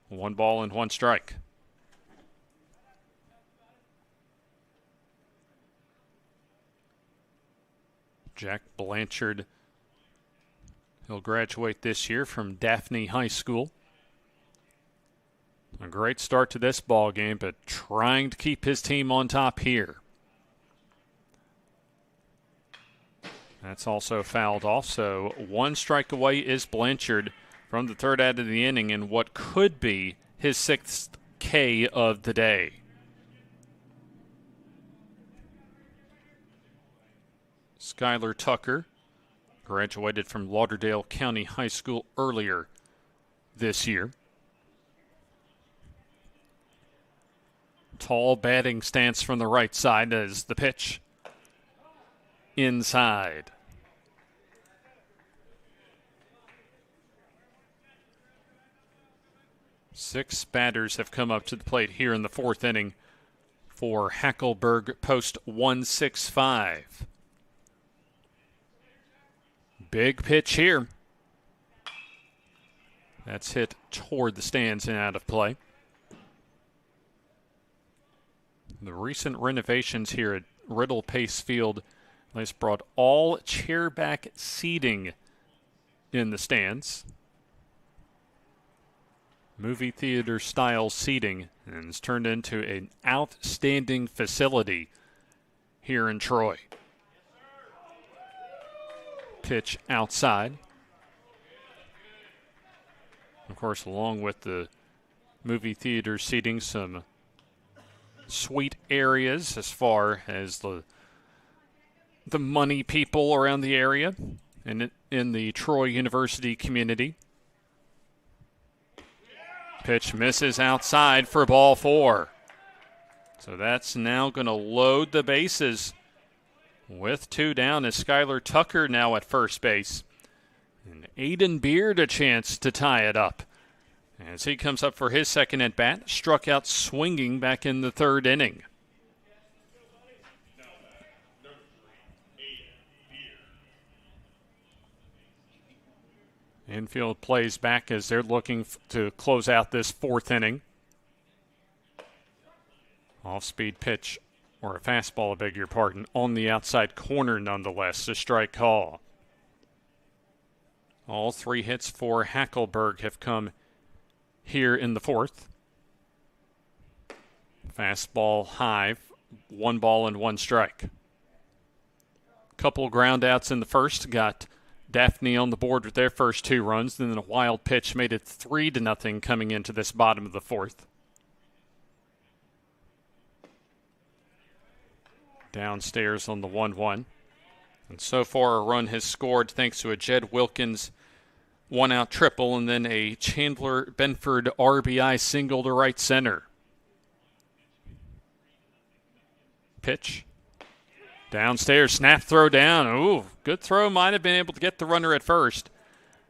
1 ball and 1 strike. Jack Blanchard, he'll graduate this year from Daphne High School. A great start to this ball game, but trying to keep his team on top here. That's also fouled off, so 1 strike away is Blanchard from the third out of the inning in what could be his 6th K of the day. Skylar Tucker graduated from Lauderdale County High School earlier this year. Tall batting stance from the right side as the pitch inside. Six batters have come up to the plate here in the 4th inning for Hackleburg post 165. Big pitch here. That's hit toward the stands and out of play. The recent renovations here at Riddle Pace Field has brought all chairback seating in the stands. Movie theater style seating, and it's turned into an outstanding facility here in Troy. Pitch outside. Of course, along with the movie theater seating, some suite areas as far as the money people around the area and in the Troy University community. Pitch misses outside for ball 4. So that's now going to load the bases with 2 down as Skylar Tucker now at first base. And Aiden Beard a chance to tie it up as he comes up for his second at bat, struck out swinging back in the 3rd inning. Infield plays back as they're looking to close out this 4th inning. Off-speed pitch or a fastball, I beg your pardon, on the outside corner nonetheless. A strike call. All 3 hits for Hackleburg have come here in the 4th. Fastball high, 1 ball and 1 strike. Couple ground outs in the first, got Daphne on the board with their first 2 runs, then a wild pitch made it 3-0 coming into this bottom of the 4th. Downstairs on the 1-1. And so far a run has scored thanks to a Jed Wilkins 1-out triple and then a Chandler Benford RBI single to right center. Pitch. Downstairs, snap throw down. Ooh, good throw. Might have been able to get the runner at first.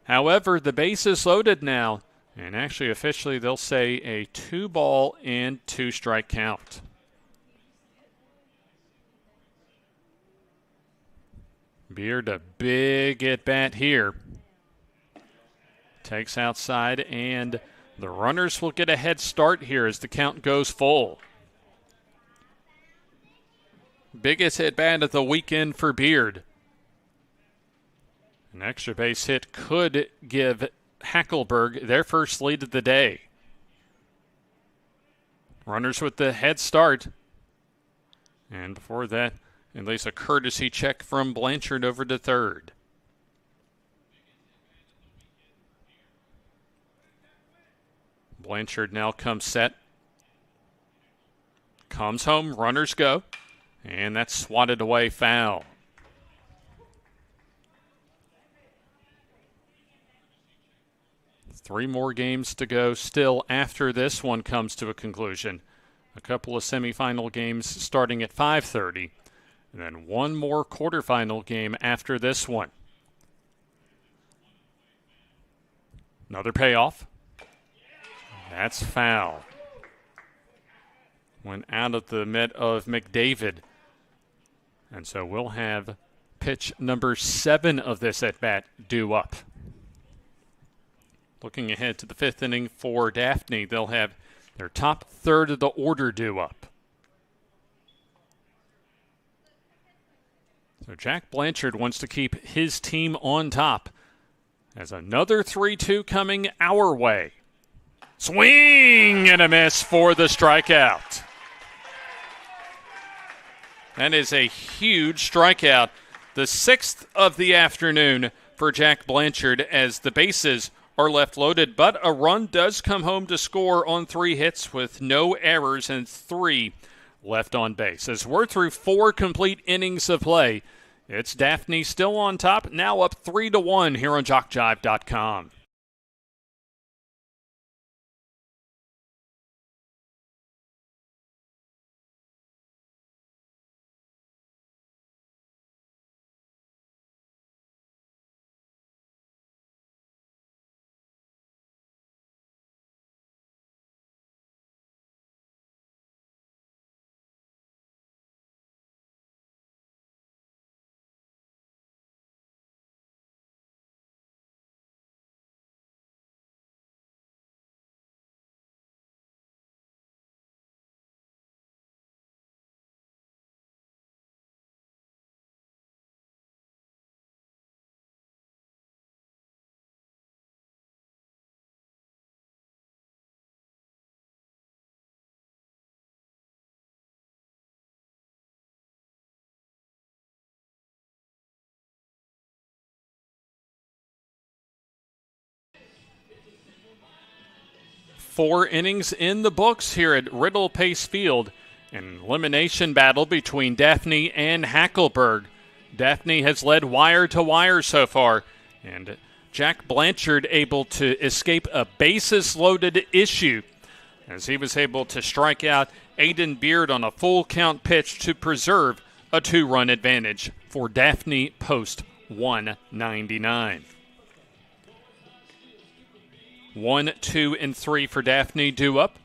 However, the base is loaded now. And actually, officially, they'll say a 2-ball and 2-strike count. Beard, a big at-bat here. Takes outside, and the runners will get a head start here as the count goes full. Biggest at-bat of the weekend for Beard. An extra base hit could give Hackleburg their first lead of the day. Runners with the head start. And before that, at least a courtesy check from Blanchard over to third. Blanchard now comes set. Comes home, runners go. And that's swatted away, foul. Three more games to go still after this one comes to a conclusion. A couple of semifinal games starting at 5:30. And then one more quarterfinal game after this one. Another payoff. That's foul. Went out of the mitt of McDavid. And so we'll have pitch number 7 of this at-bat due up. Looking ahead to the 5th inning for Daphne, they'll have their top third of the order due up. So Jack Blanchard wants to keep his team on top as another 3-2 coming our way. Swing and a miss for the strikeout. That is a huge strikeout. The 6th of the afternoon for Jack Blanchard as the bases are left loaded, but a run does come home to score on 3 hits with no errors and 3 left on base. As we're through 4 complete innings of play, it's Daphne still on top, now up 3-1 here on JockJive.com. Four innings in the books here at Riddle Pace Field. An elimination battle between Daphne and Hackleburg. Daphne has led wire to wire so far, and Jack Blanchard able to escape a bases-loaded issue as he was able to strike out Aiden Beard on a full count pitch to preserve a 2-run advantage for Daphne post 199. 1, 2, and 3 for Daphne due up.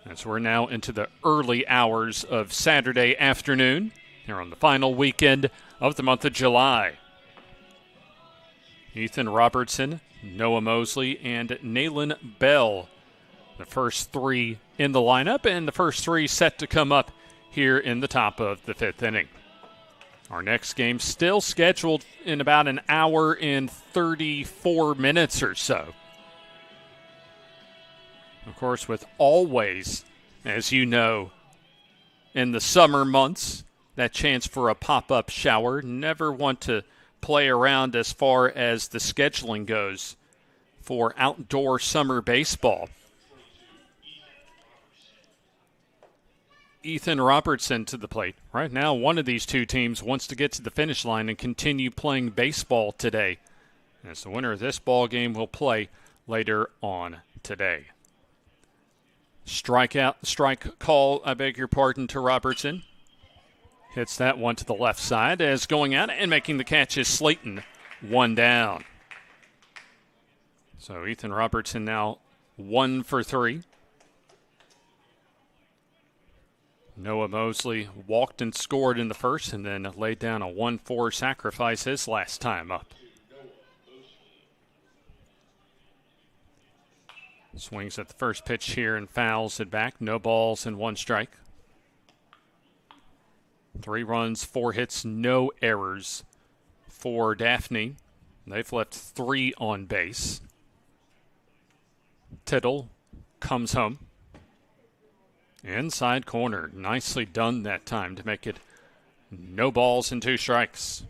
As we're now into the early hours of Saturday afternoon here on the final weekend of the month of July. Ethan Robertson, Noah Mosley, and Naylan Bell. The first 3 in the lineup, and the first 3 set to come up here in the top of the 5th inning. Our next game still scheduled in about an hour and 34 minutes or so. Of course, with always, as you know, in the summer months, that chance for a pop-up shower. Never want to play around as far as the scheduling goes for outdoor summer baseball. Ethan Robertson to the plate. Right now, one of these two teams wants to get to the finish line and continue playing baseball today, as the winner of this ball game will play later on today. Strike call, I beg your pardon, to Robertson. Hits that one to the left side as going out and making the catch is Slayton. 1 down. So Ethan Robertson now 1 for 3. Noah Mosley walked and scored in the first and then laid down a 1-4 sacrifice his last time up. Swings at the first pitch here and fouls it back. No balls and 1 strike. 3 runs, 4 hits, no errors for Daphne. They've left 3 on base. Tittle comes home. Inside corner. Nicely done that time to make it no balls and 2 strikes.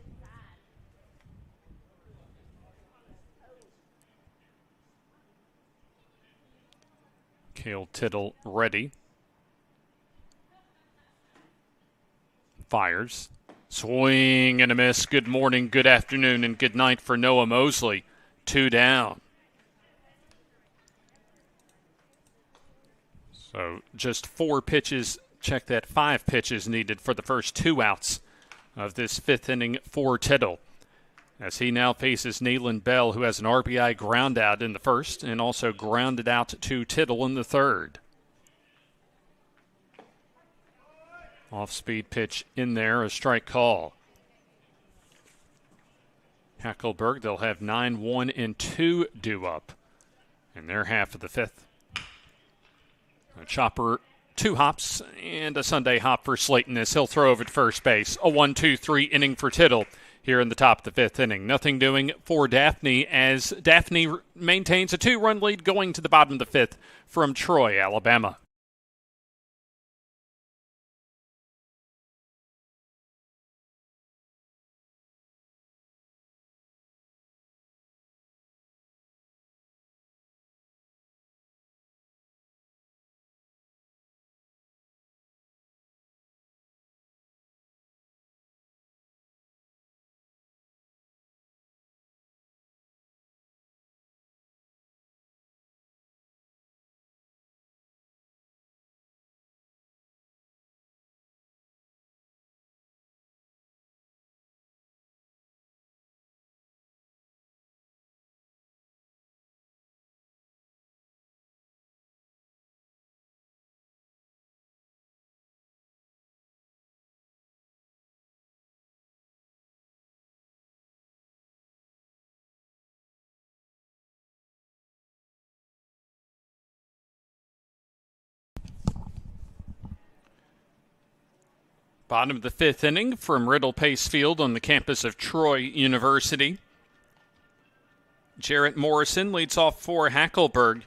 Cale Tittle ready. Fires. Swing and a miss. Good morning, good afternoon, and good night for Noah Mosley. 2 down. So just 4 pitches, check that, 5 pitches needed for the first 2 outs of this 5th inning for Tittle, as he now faces Nayland Bell, who has an RBI ground out in the first and also grounded out to Tittle in the third. Off-speed pitch in there, a strike call. Hackleburg, they'll have 9, 1, and 2 due up in their half of the 5th. A chopper, 2 hops, and a Sunday hop for Slayton as he'll throw over to first base. A 1-2-3 inning for Tittle here in the top of the 5th inning. Nothing doing for Daphne as Daphne maintains a 2-run lead going to the bottom of the 5th from Troy, Alabama. Bottom of the 5th inning from Riddle Pace Field on the campus of Troy University. Jarrett Morrison leads off for Hackleburg,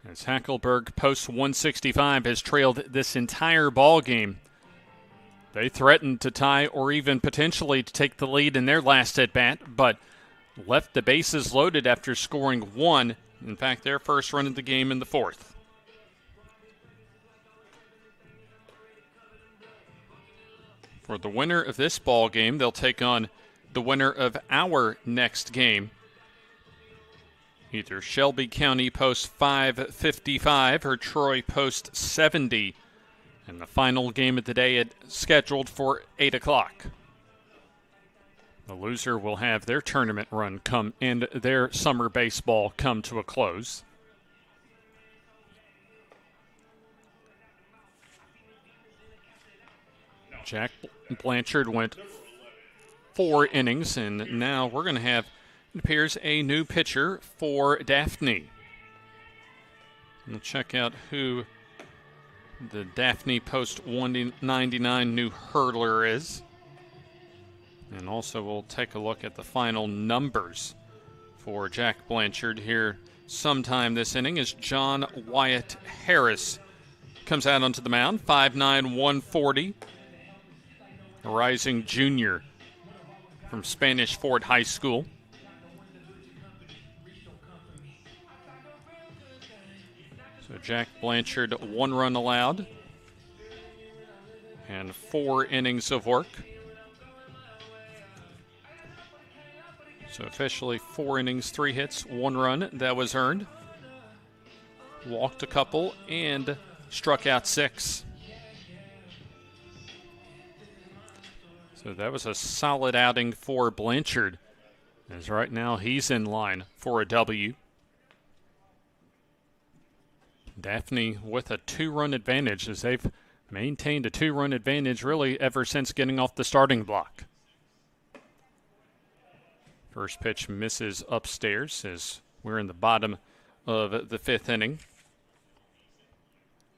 as Hackleburg post 165 has trailed this entire ball game. They threatened to tie or even potentially to take the lead in their last at-bat, but left the bases loaded after scoring 1. In fact, their first run of the game in the 4th. For the winner of this ball game, they'll take on the winner of our next game. Either Shelby County post 555 or Troy post 70. And the final game of the day is scheduled for 8 o'clock. The loser will have their tournament run come and their summer baseball come to a close. Jack Blanchard went 4 innings, and now we're going to have, it appears, a new pitcher for Daphne. We'll check out who the Daphne Post 199 new hurdler is. And also we'll take a look at the final numbers for Jack Blanchard here sometime this inning as John Wyatt Harris comes out onto the mound, 5'9", 140. A rising junior from Spanish Fort High School. So Jack Blanchard, 1 run allowed and 4 innings of work. So officially 4 innings, 3 hits, 1 run that was earned. Walked a couple and struck out 6. So that was a solid outing for Blanchard, as right now he's in line for a W. Daphne with a 2-run advantage, as they've maintained a 2-run advantage really ever since getting off the starting block. First pitch misses upstairs as we're in the bottom of the 5th inning.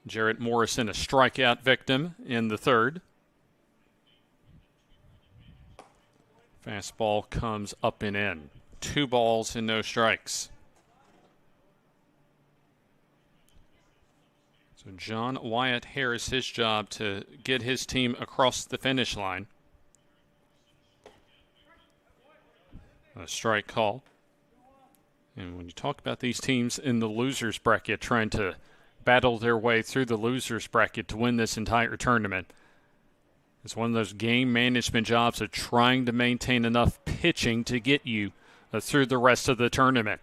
Jarrett Morrison, a strikeout victim in the 3rd. Fastball comes up and in. 2 balls and no strikes. So John Wyatt Harris, his job to get his team across the finish line. A strike call. And when you talk about these teams in the losers bracket trying to battle their way through the losers bracket to win this entire tournament, it's one of those game management jobs of trying to maintain enough pitching to get you through the rest of the tournament.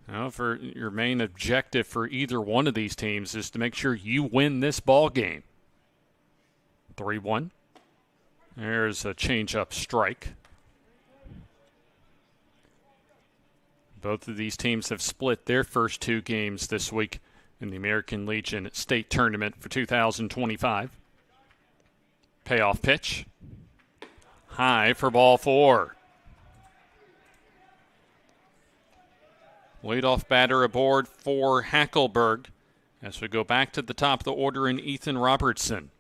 Now, for your main objective for either one of these teams is to make sure you win this ball game. 3-1. There's a change-up strike. Both of these teams have split their first 2 games this week in the American Legion State Tournament for 2025. Payoff pitch. High for ball 4. Leadoff batter aboard for Hackleburg as we go back to the top of the order in Ethan Robertson.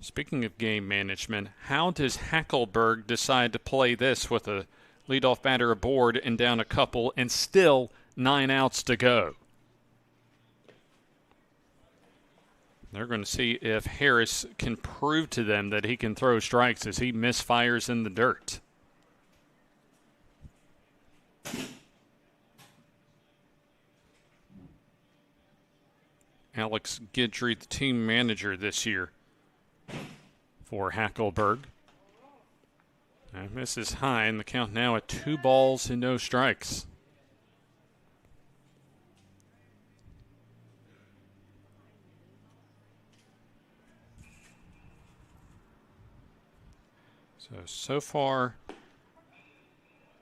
Speaking of game management, how does Hackleburg decide to play this with a leadoff batter aboard and down a couple and still 9 outs to go? They're going to see if Harris can prove to them that he can throw strikes as he misfires in the dirt. Alex Guidry, the team manager this year for Hackleburg. And this is high, and the count now at 2 balls and no strikes. So far,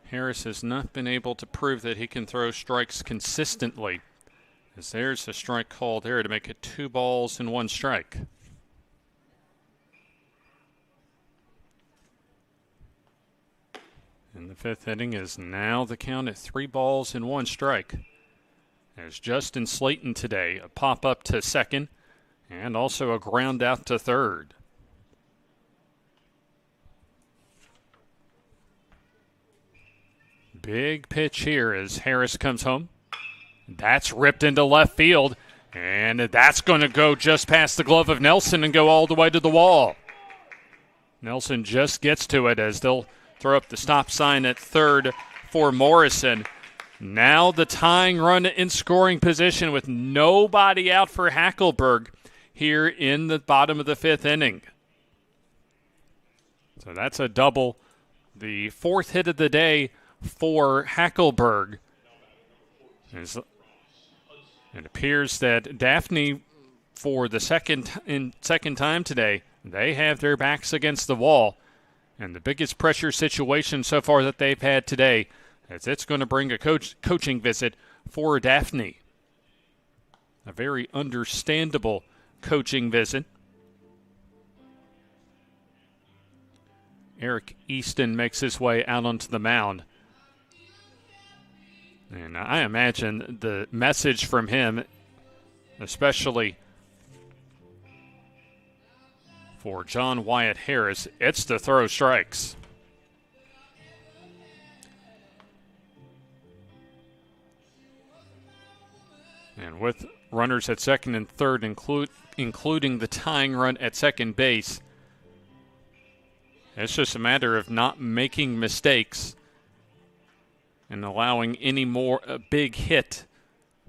Harris has not been able to prove that he can throw strikes consistently, as there's a strike call there to make it 2 balls and 1 strike. And the 5th inning is now the count at 3 balls and 1 strike. There's Justin Slayton today, a pop-up to second, and also a ground out to third. Big pitch here as Harris comes home. That's ripped into left field, and that's going to go just past the glove of Nelson and go all the way to the wall. Nelson just gets to it as they'll throw up the stop sign at third for Morrison. Now the tying run in scoring position with nobody out for Hackleburg here in the bottom of the 5th inning. So that's a double. The 4th hit of the day for Hackleburg. It appears that Daphne, for the second time today, they have their backs against the wall. And the biggest pressure situation so far that they've had today, as it's going to bring a coaching visit for Daphne. A very understandable coaching visit. Eric Easton makes his way out onto the mound. And I imagine the message from him, especially for John Wyatt Harris, it's to throw strikes. And with runners at second and third, including the tying run at second base, it's just a matter of not making mistakes and allowing any more a big hit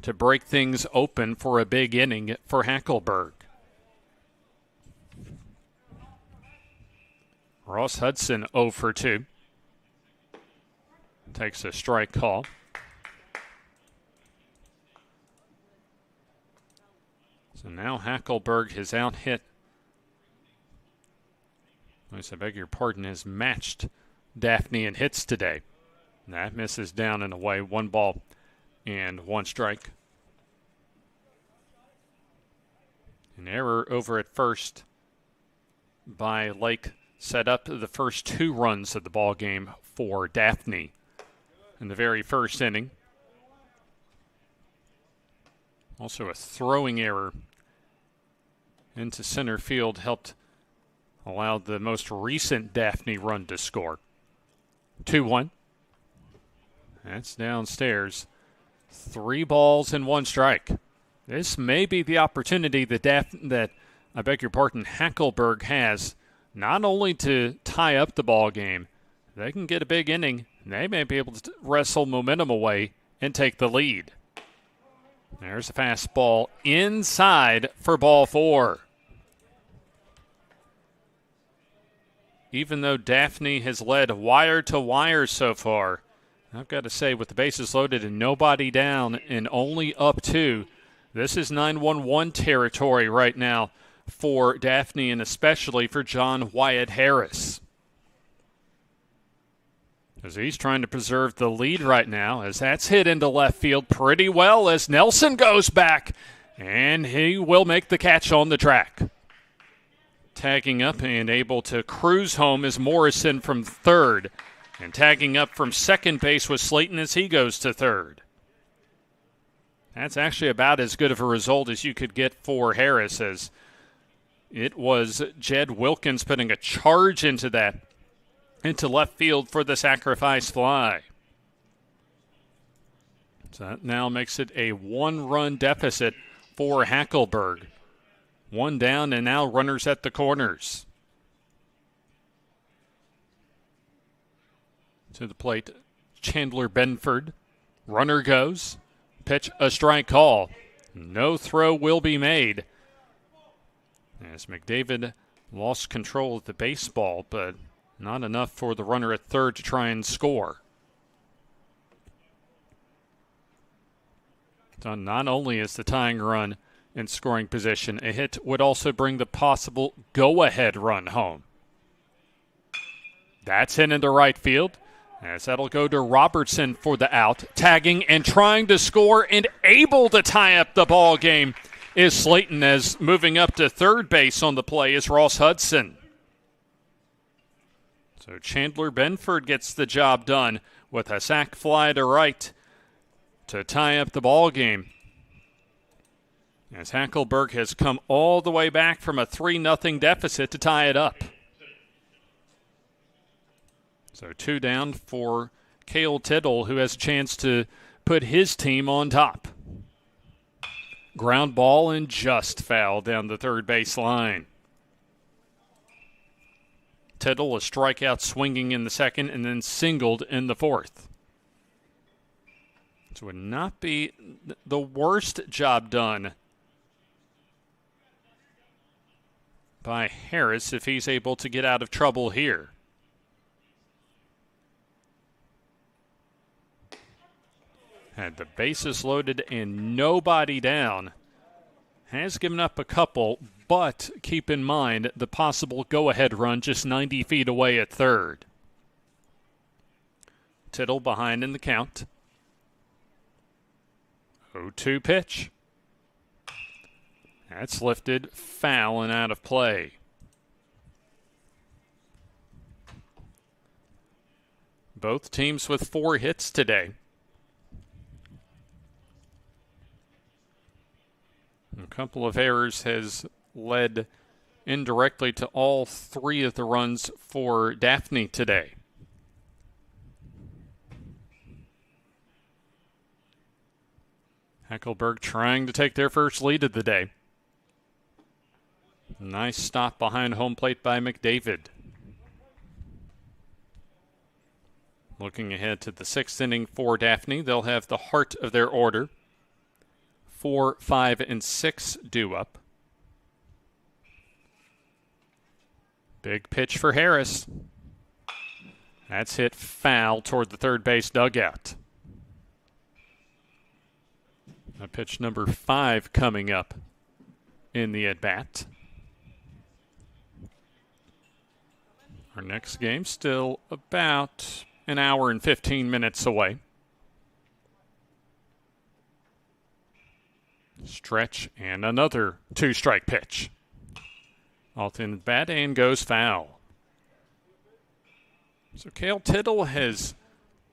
to break things open for a big inning for Hackleburg. Ross Hudson 0 for 2. Takes a strike call. So now Hackleburg has out-hit. I beg your pardon, has matched Daphne in hits today. That misses down and away. 1 ball and 1 strike. An error over at first by Lake set up the first 2 runs of the ball game for Daphne in the very first inning. Also a throwing error into center field helped allow the most recent Daphne run to score. 2-1. That's downstairs. 3 balls and 1 strike. This may be the opportunity that Hackleburg has, not only to tie up the ball game, they can get a big inning. They may be able to wrestle momentum away and take the lead. There's a fastball inside for ball 4. Even though Daphne has led wire to wire so far, I've got to say, with the bases loaded and nobody down and only up 2, this is 9-1-1 territory right now for Daphne and especially for John Wyatt Harris. As he's trying to preserve the lead right now, as that's hit into left field pretty well as Nelson goes back, and he will make the catch on the track. Tagging up and able to cruise home is Morrison from third. And tagging up from second base was Slayton as he goes to third. That's actually about as good of a result as you could get for Harris, as it was Jed Wilkins putting a charge into left field for the sacrifice fly. So that now makes it a 1-run deficit for Hackleburg. 1 down and now runners at the corners. To the plate, Chandler Benford. Runner goes. Pitch, a strike call. No throw will be made. As McDavid lost control of the baseball, but not enough for the runner at third to try and score. So not only is the tying run in scoring position, a hit would also bring the possible go-ahead run home. That's hit into right field, as that'll go to Robertson for the out. Tagging and trying to score and able to tie up the ball game is Slayton, as moving up to third base on the play is Ross Hudson. So Chandler Benford gets the job done with a sac fly to right to tie up the ball game, as Hackleburg has come all the way back from a 3-0 deficit to tie it up. So 2 down for Cale Tittle, who has a chance to put his team on top. Ground ball and just foul down the third base line. Tittle a strikeout swinging in the second and then singled in the fourth. So it would not be the worst job done by Harris if he's able to get out of trouble here. Had the bases loaded and nobody down. Has given up a couple, but keep in mind the possible go-ahead run just 90 feet away at third. Tittle behind in the count. 0-2 pitch. That's lifted, foul, and out of play. Both teams with 4 hits today. A couple of errors has led indirectly to all three of the runs for Daphne today. Hackleburg trying to take their first lead of the day. Nice stop behind home plate by McDavid. Looking ahead to the sixth inning for Daphne, they'll have the heart of their order. 4, 5, and 6 due up. Big pitch for Harris. That's hit foul toward the third base dugout. Pitch number 5 coming up in the at-bat. Our next game still about an hour and 15 minutes away. Stretch and another 2-strike pitch. Off in the bat and goes foul. So Cale Tittle has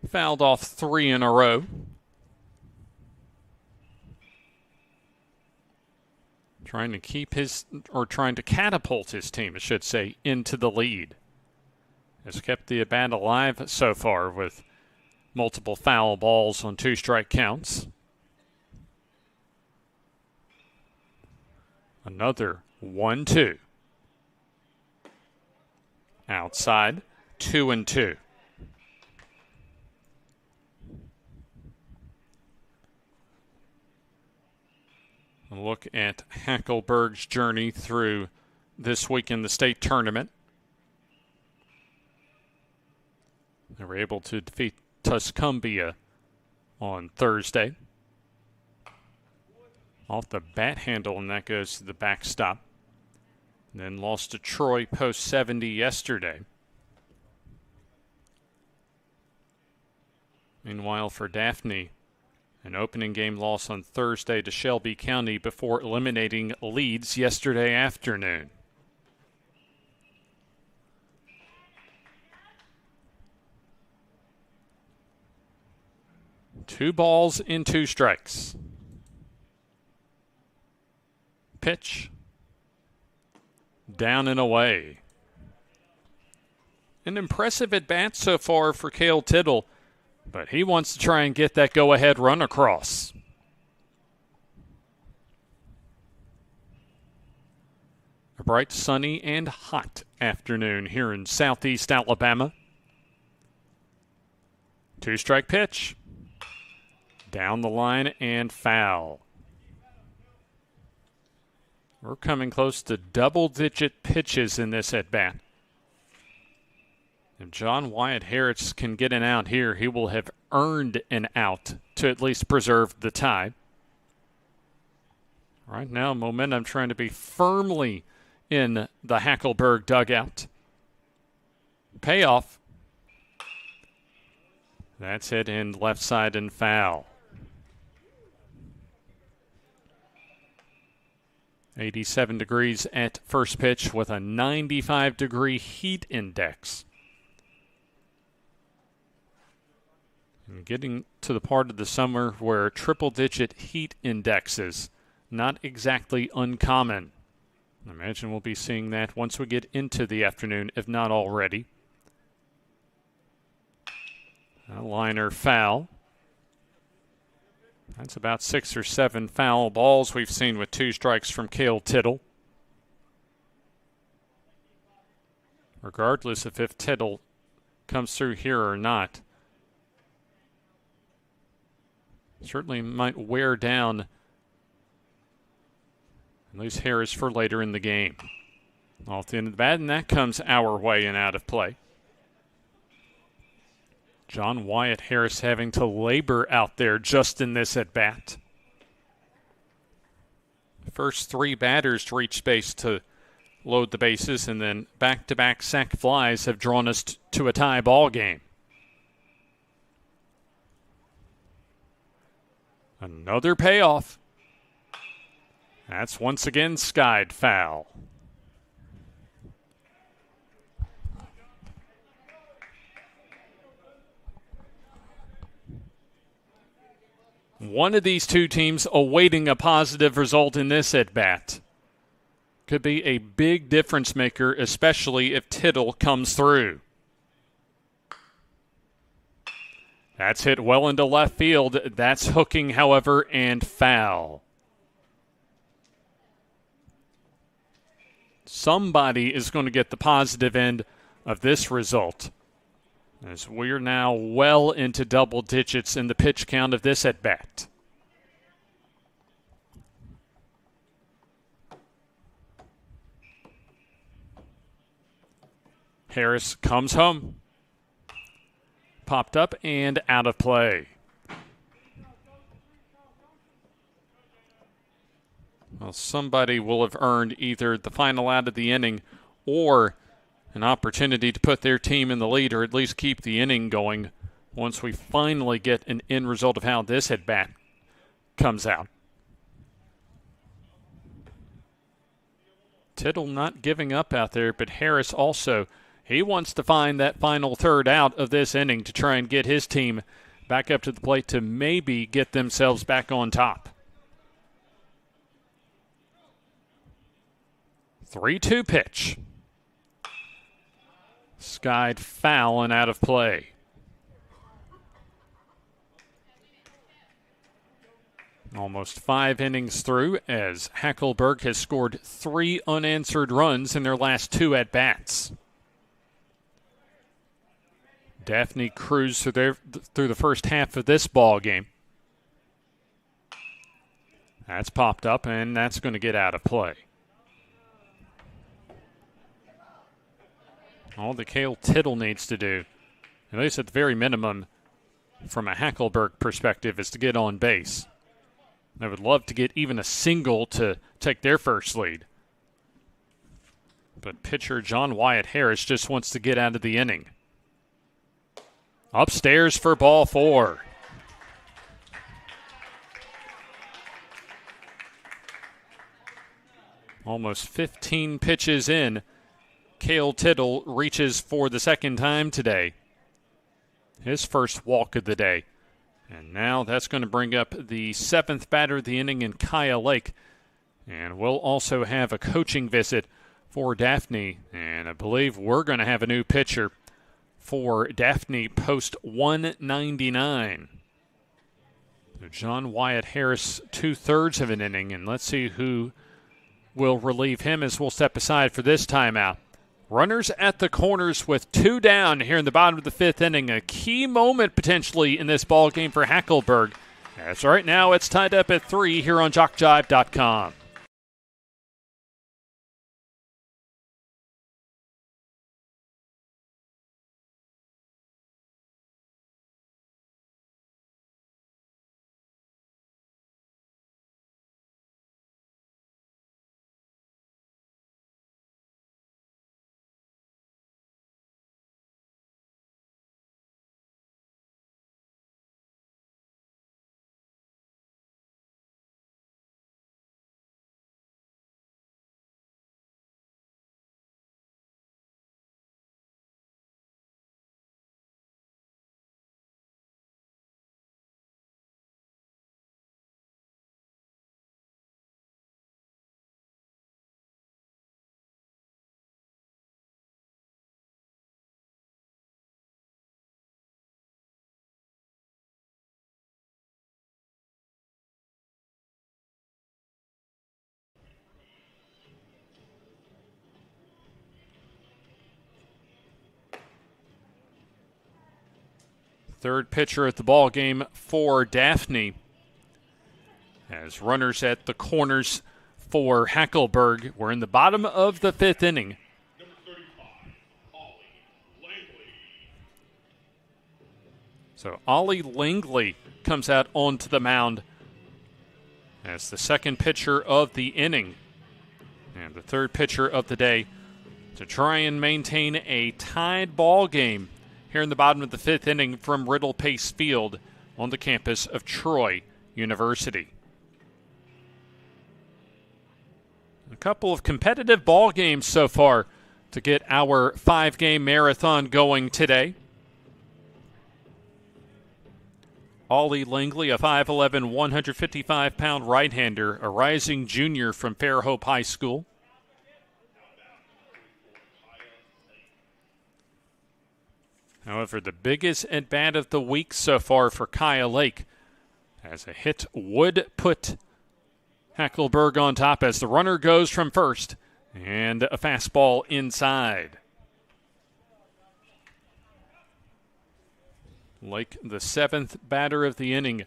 fouled off 3 in a row. Trying to catapult his team, I should say, into the lead. Has kept the at-bat alive so far with multiple foul balls on 2-strike counts. Another 1-2. Outside, 2-2. A look at Hackleburg's journey through this week in the state tournament. They were able to defeat Tuscumbia on Thursday. Off the bat handle, and that goes to the backstop. And then lost to Troy post 70 yesterday. Meanwhile, for Daphne, an opening game loss on Thursday to Shelby County before eliminating Leeds yesterday afternoon. Two balls in 2 strikes. Pitch. Down and away. An impressive at-bat so far for Cale Tittle, but he wants to try and get that go-ahead run across. A bright, sunny, and hot afternoon here in southeast Alabama. 2-strike pitch. Down the line and foul. We're coming close to double-digit pitches in this at-bat. If John Wyatt Harris can get an out here, he will have earned an out to at least preserve the tie. Right now, momentum trying to be firmly in the Hackleburg dugout. Payoff. That's hit in left side and foul. 87 degrees at first pitch with a 95-degree heat index. And getting to the part of the summer where triple-digit heat indexes, not exactly uncommon. I imagine we'll be seeing that once we get into the afternoon, if not already. A liner foul. That's about 6 or 7 foul balls we've seen with 2 strikes from Cale Tittle. Regardless of if Tittle comes through here or not, certainly might wear down at least Harris for later in the game. Off the end of the bat, and that comes our way and out of play. John Wyatt Harris having to labor out there just in this at-bat. First 3 batters to reach base to load the bases, and then back-to-back sac flies have drawn us to a tie ball game. Another payoff. That's once again skied foul. One of these two teams awaiting a positive result in this at-bat. Could be a big difference maker, especially if Tittle comes through. That's hit well into left field. That's hooking, however, and foul. Somebody is going to get the positive end of this result, as we're now well into double digits in the pitch count of this at-bat. Harris comes home. Popped up and out of play. Well, somebody will have earned either the final out of the inning or an opportunity to put their team in the lead, or at least keep the inning going once we finally get an end result of how this at-bat comes out. Tittle not giving up out there, but Harris also, he wants to find that final third out of this inning to try and get his team back up to the plate to maybe get themselves back on top. 3-2 pitch. Skied foul and out of play. Almost 5 innings through, as Hackleburg has scored 3 unanswered runs in their last 2 at-bats. Daphne cruised through the first half of this ball game. That's popped up, and that's going to get out of play. All that Cale Tittle needs to do, at least at the very minimum, from a Hackleburg perspective, is to get on base. They would love to get even a single to take their first lead. But pitcher John Wyatt Harris just wants to get out of the inning. Upstairs for ball 4. Almost 15 pitches in. Cale Tittle reaches for the second time today. His first walk of the day. And now that's going to bring up the 7th batter of the inning in Kaya Lake. And we'll also have a coaching visit for Daphne. And I believe we're going to have a new pitcher for Daphne post 199. So John Wyatt Harris, 2/3 of an inning. And let's see who will relieve him as we'll step aside for this timeout. Runners at the corners with 2 down here in the bottom of the 5th inning. A key moment potentially in this ball game for Hackleburg. As right now it's tied up at 3 here on JockJive.com. Third pitcher at the ball game for Daphne. As runners at the corners for Hackleburg. We're in the bottom of the 5th inning. Number 35, Ollie Langley. So Ollie Langley comes out onto the mound as the second pitcher of the inning. And the third pitcher of the day to try and maintain a tied ball game here in the bottom of the 5th inning from Riddle Pace Field on the campus of Troy University. A couple of competitive ball games so far to get our 5-game marathon going today. Ollie Langley, a 5'11", 155-pound right-hander, a rising junior from Fairhope High School. However, the biggest at-bat of the week so far for Kyle Lake, as a hit would put Hackleburg on top as the runner goes from first, and a fastball inside. Lake, the 7th batter of the inning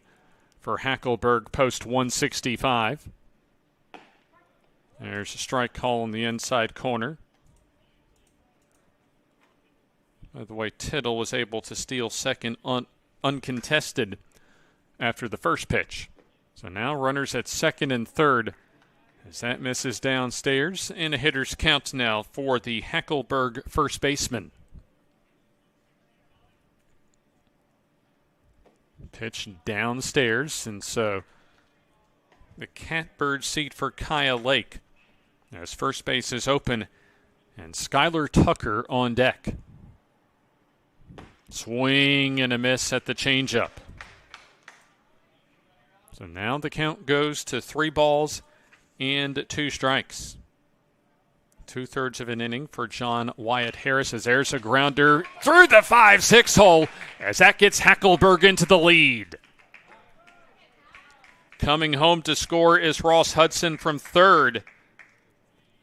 for Hackleburg, post 165. There's a strike call in the inside corner. By the way, Tittle was able to steal second uncontested after the first pitch. So now runners at second and third as that misses downstairs, and a hitter's count now for the Hackleburg first baseman. Pitch downstairs, and so the catbird seat for Kyle Lake as first base is open and Skylar Tucker on deck. Swing and a miss at the changeup. So now the count goes to 3 balls and 2 strikes. 2/3 of an inning for John Wyatt Harris as there's a grounder through the 5-6 hole as that gets Hackleburg into the lead. Coming home to score is Ross Hudson from third.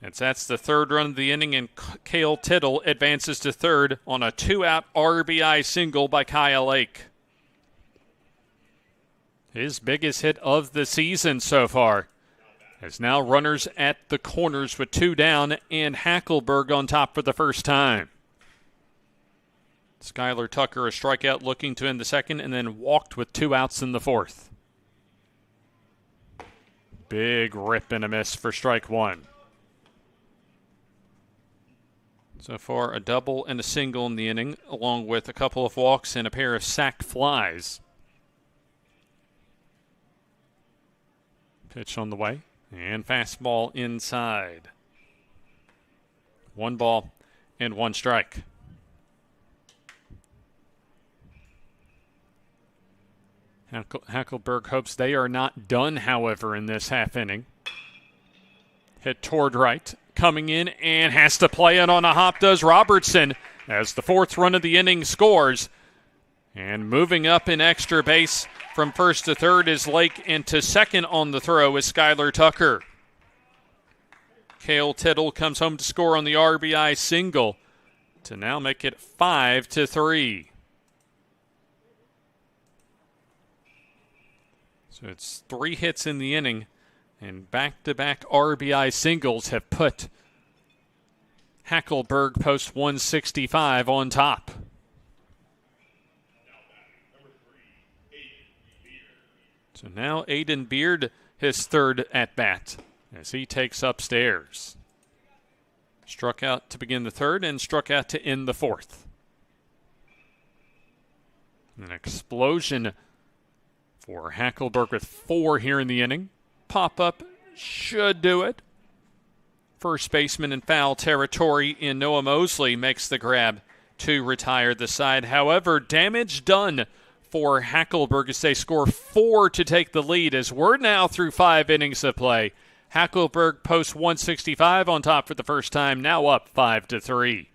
That's the 3rd run of the inning, and Cale Tittle advances to third on a 2-out RBI single by Kyle Lake. His biggest hit of the season so far. As now runners at the corners with 2 down, and Hackleburg on top for the first time. Skylar Tucker a strikeout looking to end the second, and then walked with 2 outs in the 4th. Big rip and a miss for strike 1. So far, a double and a single in the inning, along with a couple of walks and a pair of sac flies. Pitch on the way, and fastball inside. 1 ball and 1 strike. Hackleburg hopes they are not done, however, in this half inning. Hit toward right, coming in, and has to play it on a hop does Robertson as the 4th run of the inning scores. And moving up in extra base from first to third is Lake, and to second on the throw is Skylar Tucker. Cale Tittle comes home to score on the RBI single to now make it 5-3. So it's 3 hits in the inning, and back-to-back RBI singles have put Hackleburg post 165 on top. So now Aiden Beard, his 3rd at-bat, as he takes upstairs. Struck out to begin the 3rd and struck out to end the 4th. An explosion for Hackleburg with 4 here in the inning. Pop-up should do it. First baseman in foul territory in Noah Mosley makes the grab to retire the side. However, damage done for Hackleburg as they score 4 to take the lead, as we're now through 5 innings of play. Hackleburg post 165 on top for the first time, now up 5-3.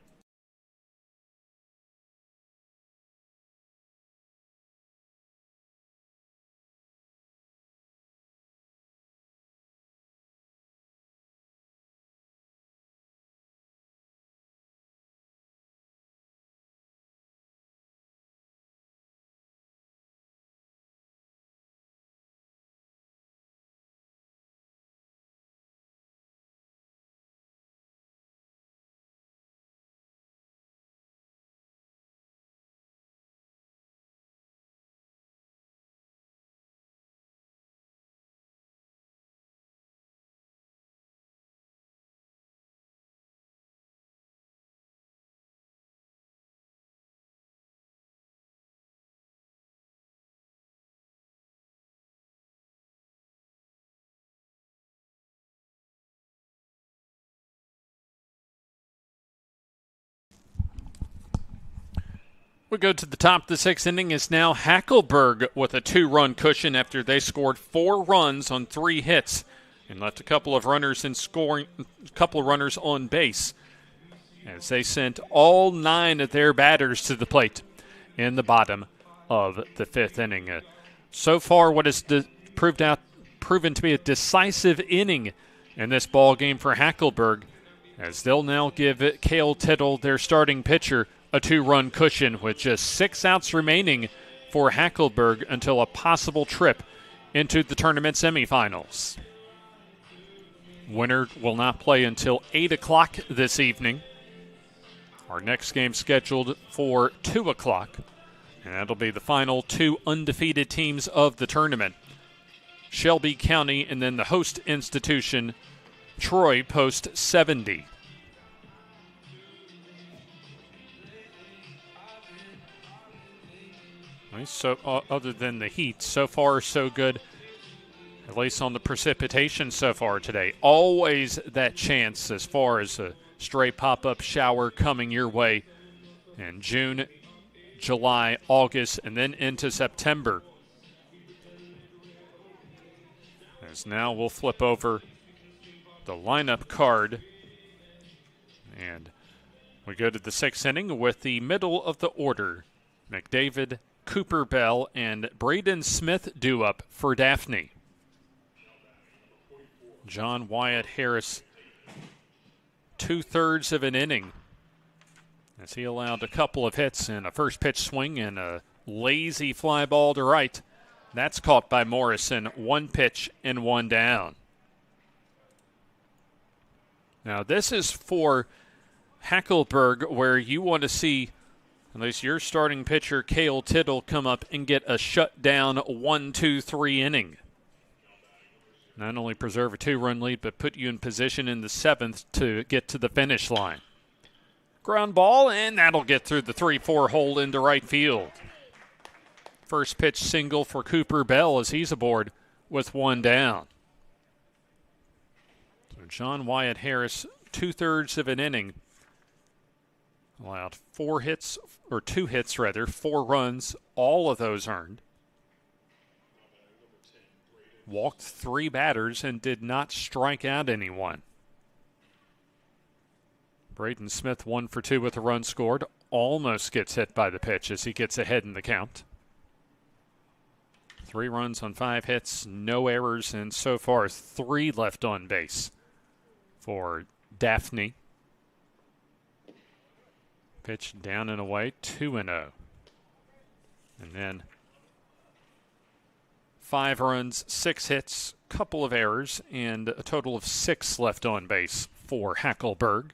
We go to the top of the sixth inning. Is now Hackleburg with a 2-run cushion after they scored 4 runs on 3 hits and left a couple of runners on base as they sent all 9 of their batters to the plate in the bottom of the 5th inning. So far, what has proven to be a decisive inning in this ball game for Hackleburg, as they'll now give Cale Tittle, their starting pitcher, a 2-run cushion with just 6 outs remaining for Hackleburg until a possible trip into the tournament semifinals. Winner will not play until 8 o'clock this evening. Our next game scheduled for 2 o'clock, and that'll be the final 2 undefeated teams of the tournament. Shelby County and then the host institution, Troy, post 70. So other than the heat, so far so good, at least on the precipitation so far today. Always that chance as far as a stray pop-up shower coming your way in June, July, August, and then into September. As now we'll flip over the lineup card, and we go to the 6th inning with the middle of the order. McDavid, Cooper Bell, and Braden Smith due up for Daphne. John Wyatt Harris, 2/3 of an inning, as he allowed a couple of hits and a first pitch swing and a lazy fly ball to right. That's caught by Morrison. 1 pitch and 1 down. Now this is for Hackleburg, where you want to see at least your starting pitcher, Cale Tittle, come up and get a shutdown 1-2-3 inning. Not only preserve a 2-run lead, but put you in position in the 7th to get to the finish line. Ground ball, and that'll get through the 3-4 hole into right field. First pitch single for Cooper Bell as he's aboard with 1 down. So John Wyatt Harris, 2/3 of an inning, allowed 2 hits, 4 runs, all of those earned. Walked 3 batters and did not strike out anyone. Braden Smith 1 for 2 with a run scored. Almost gets hit by the pitch as he gets ahead in the count. 3 runs on 5 hits, no errors, and so far 3 left on base for Daphne. Pitch down and away, 2-0. And then 5 runs, 6 hits, couple of errors, and a total of 6 left on base for Hackleburg.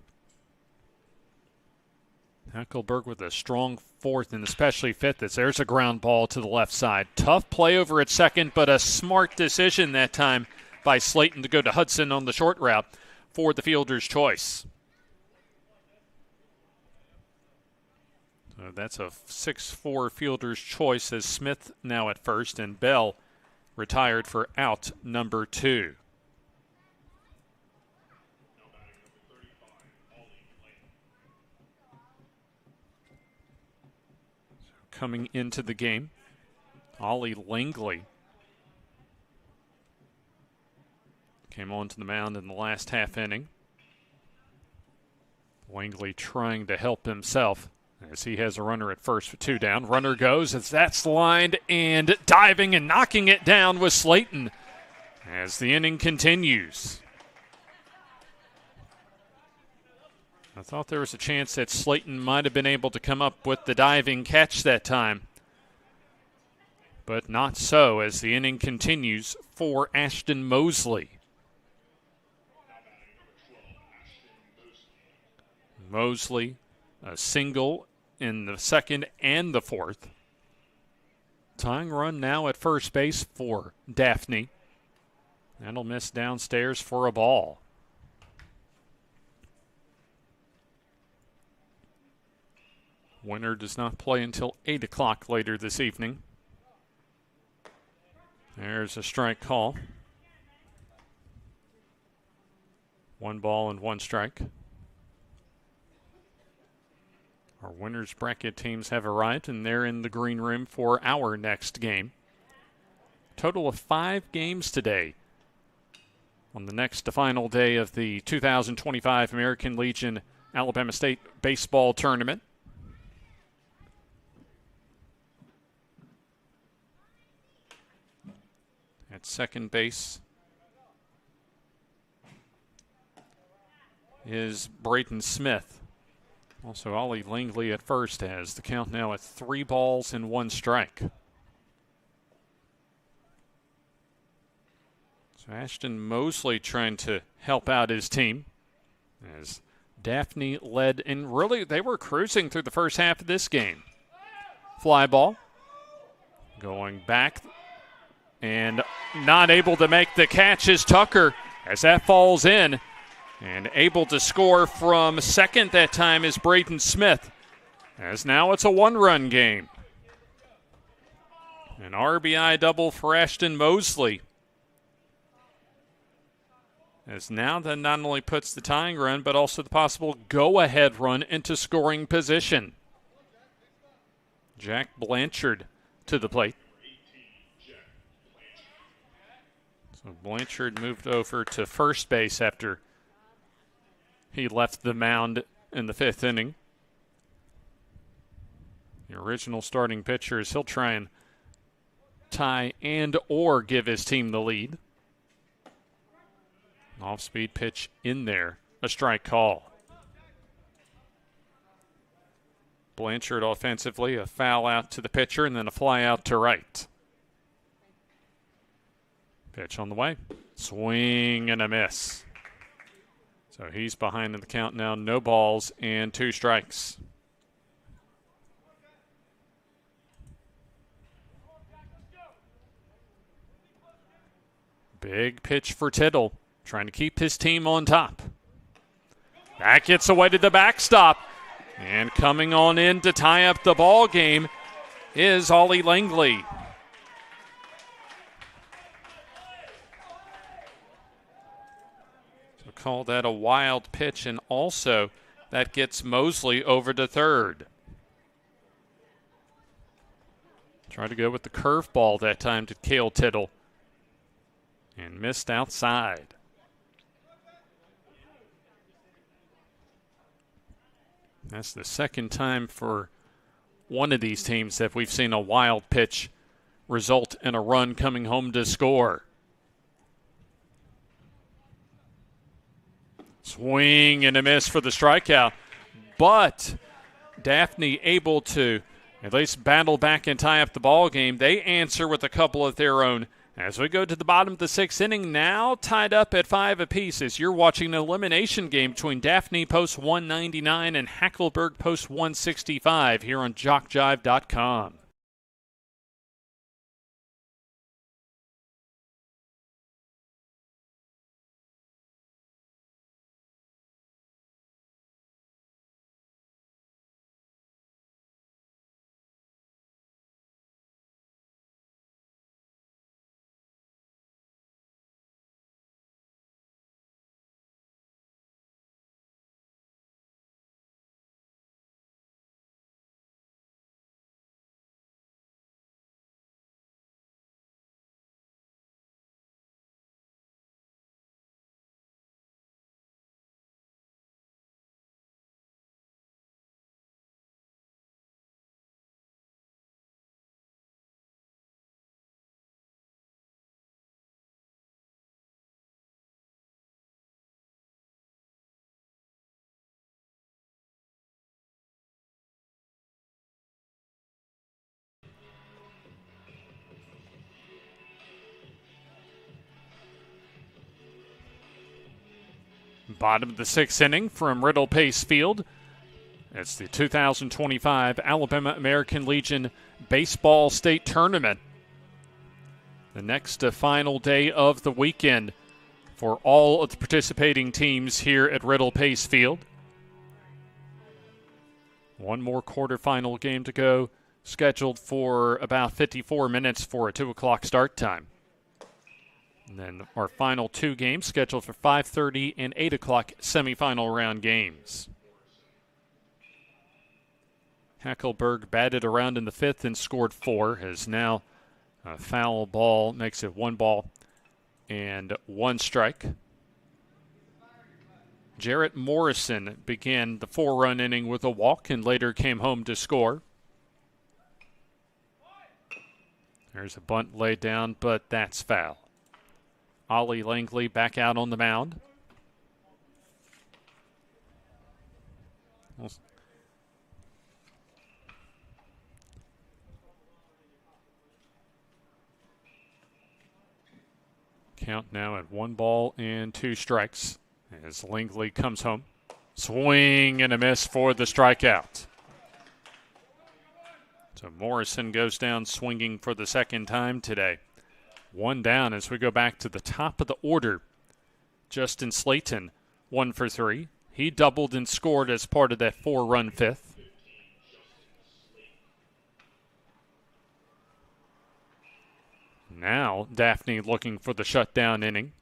Hackleburg with a strong 4th and especially 5th. There's a ground ball to the left side. Tough play over at second, but a smart decision that time by Slayton to go to Hudson on the short route for the fielder's choice. So that's a 6-4 fielder's choice as Smith now at first and Bell retired for out number 2. Coming into the game, Ollie Langley came onto the mound in the last half inning. Langley trying to help himself as he has a runner at first with 2 down. Runner goes as that's lined and diving and knocking it down with Slayton as the inning continues. I thought there was a chance that Slayton might have been able to come up with the diving catch that time, but not so as the inning continues for Ashton Mosley. Mosley, a single in the 2nd and the 4th. Tying run now at first base for Daphne. That'll miss downstairs for a ball. Winner does not play until 8 o'clock later this evening. There's a strike call. 1 ball and 1 strike. Our winners bracket teams have arrived, and they're in the green room for our next game. Total of 5 games today on the next final day of the 2025 American Legion Alabama State Baseball Tournament. At second base is Braden Smith. Also, Ollie Langley at first has the count now at 3 balls and 1 strike. So Ashton Mosley trying to help out his team as Daphne led, and really they were cruising through the first half of this game. Fly ball going back and not able to make the catch is Tucker as that falls in. And able to score from second that time is Braden Smith, as now it's a 1-run game. An RBI double for Ashton Mosley, as now that not only puts the tying run, but also the possible go-ahead run into scoring position. Jack Blanchard to the plate. So Blanchard moved over to first base after he left the mound in the 5th inning. The original starting pitcher is he'll try and tie and or give his team the lead. Off-speed pitch in there, a strike call. Blanchard offensively, a foul out to the pitcher and then a fly out to right. Pitch on the way, swing and a miss. So he's behind in the count now, no balls and 2 strikes. Big pitch for Tittle, trying to keep his team on top. That gets away to the backstop. And coming on in to tie up the ball game is Ollie Langley. Call that a wild pitch, and also that gets Mosley over to third. Tried to go with the curveball that time to Cale Tittle and missed outside. That's the second time for one of these teams that we've seen a wild pitch result in a run coming home to score. Swing and a miss for the strikeout, but Daphne able to at least battle back and tie up the ball game. They answer with a couple of their own as we go to the bottom of the 6th inning, now tied up at 5 apiece as you're watching an elimination game between Daphne post 199 and Hackleburg post 165 here on JockJive.com. Bottom of the 6th inning from Riddle Pace Field. It's the 2025 Alabama American Legion Baseball State Tournament. The next final day of the weekend for all of the participating teams here at Riddle Pace Field. One more quarterfinal game to go, scheduled for about 54 minutes for a 2 o'clock start time. And then our final 2 games scheduled for 5:30 and 8 o'clock semifinal round games. Hackleburg batted around in the 5th and scored 4. As now a foul ball makes it 1 ball and 1 strike. Jarrett Morrison began the 4-run inning with a walk and later came home to score. There's a bunt laid down, but that's foul. Ollie Langley back out on the mound. Count now at 1 ball and 2 strikes as Langley comes home. Swing and a miss for the strikeout. So Morrison goes down swinging for the second time today. 1 down as we go back to the top of the order. Justin Slayton, 1 for 3. He doubled and scored as part of that 4-run 5th. Now Daphne looking for the shutdown inning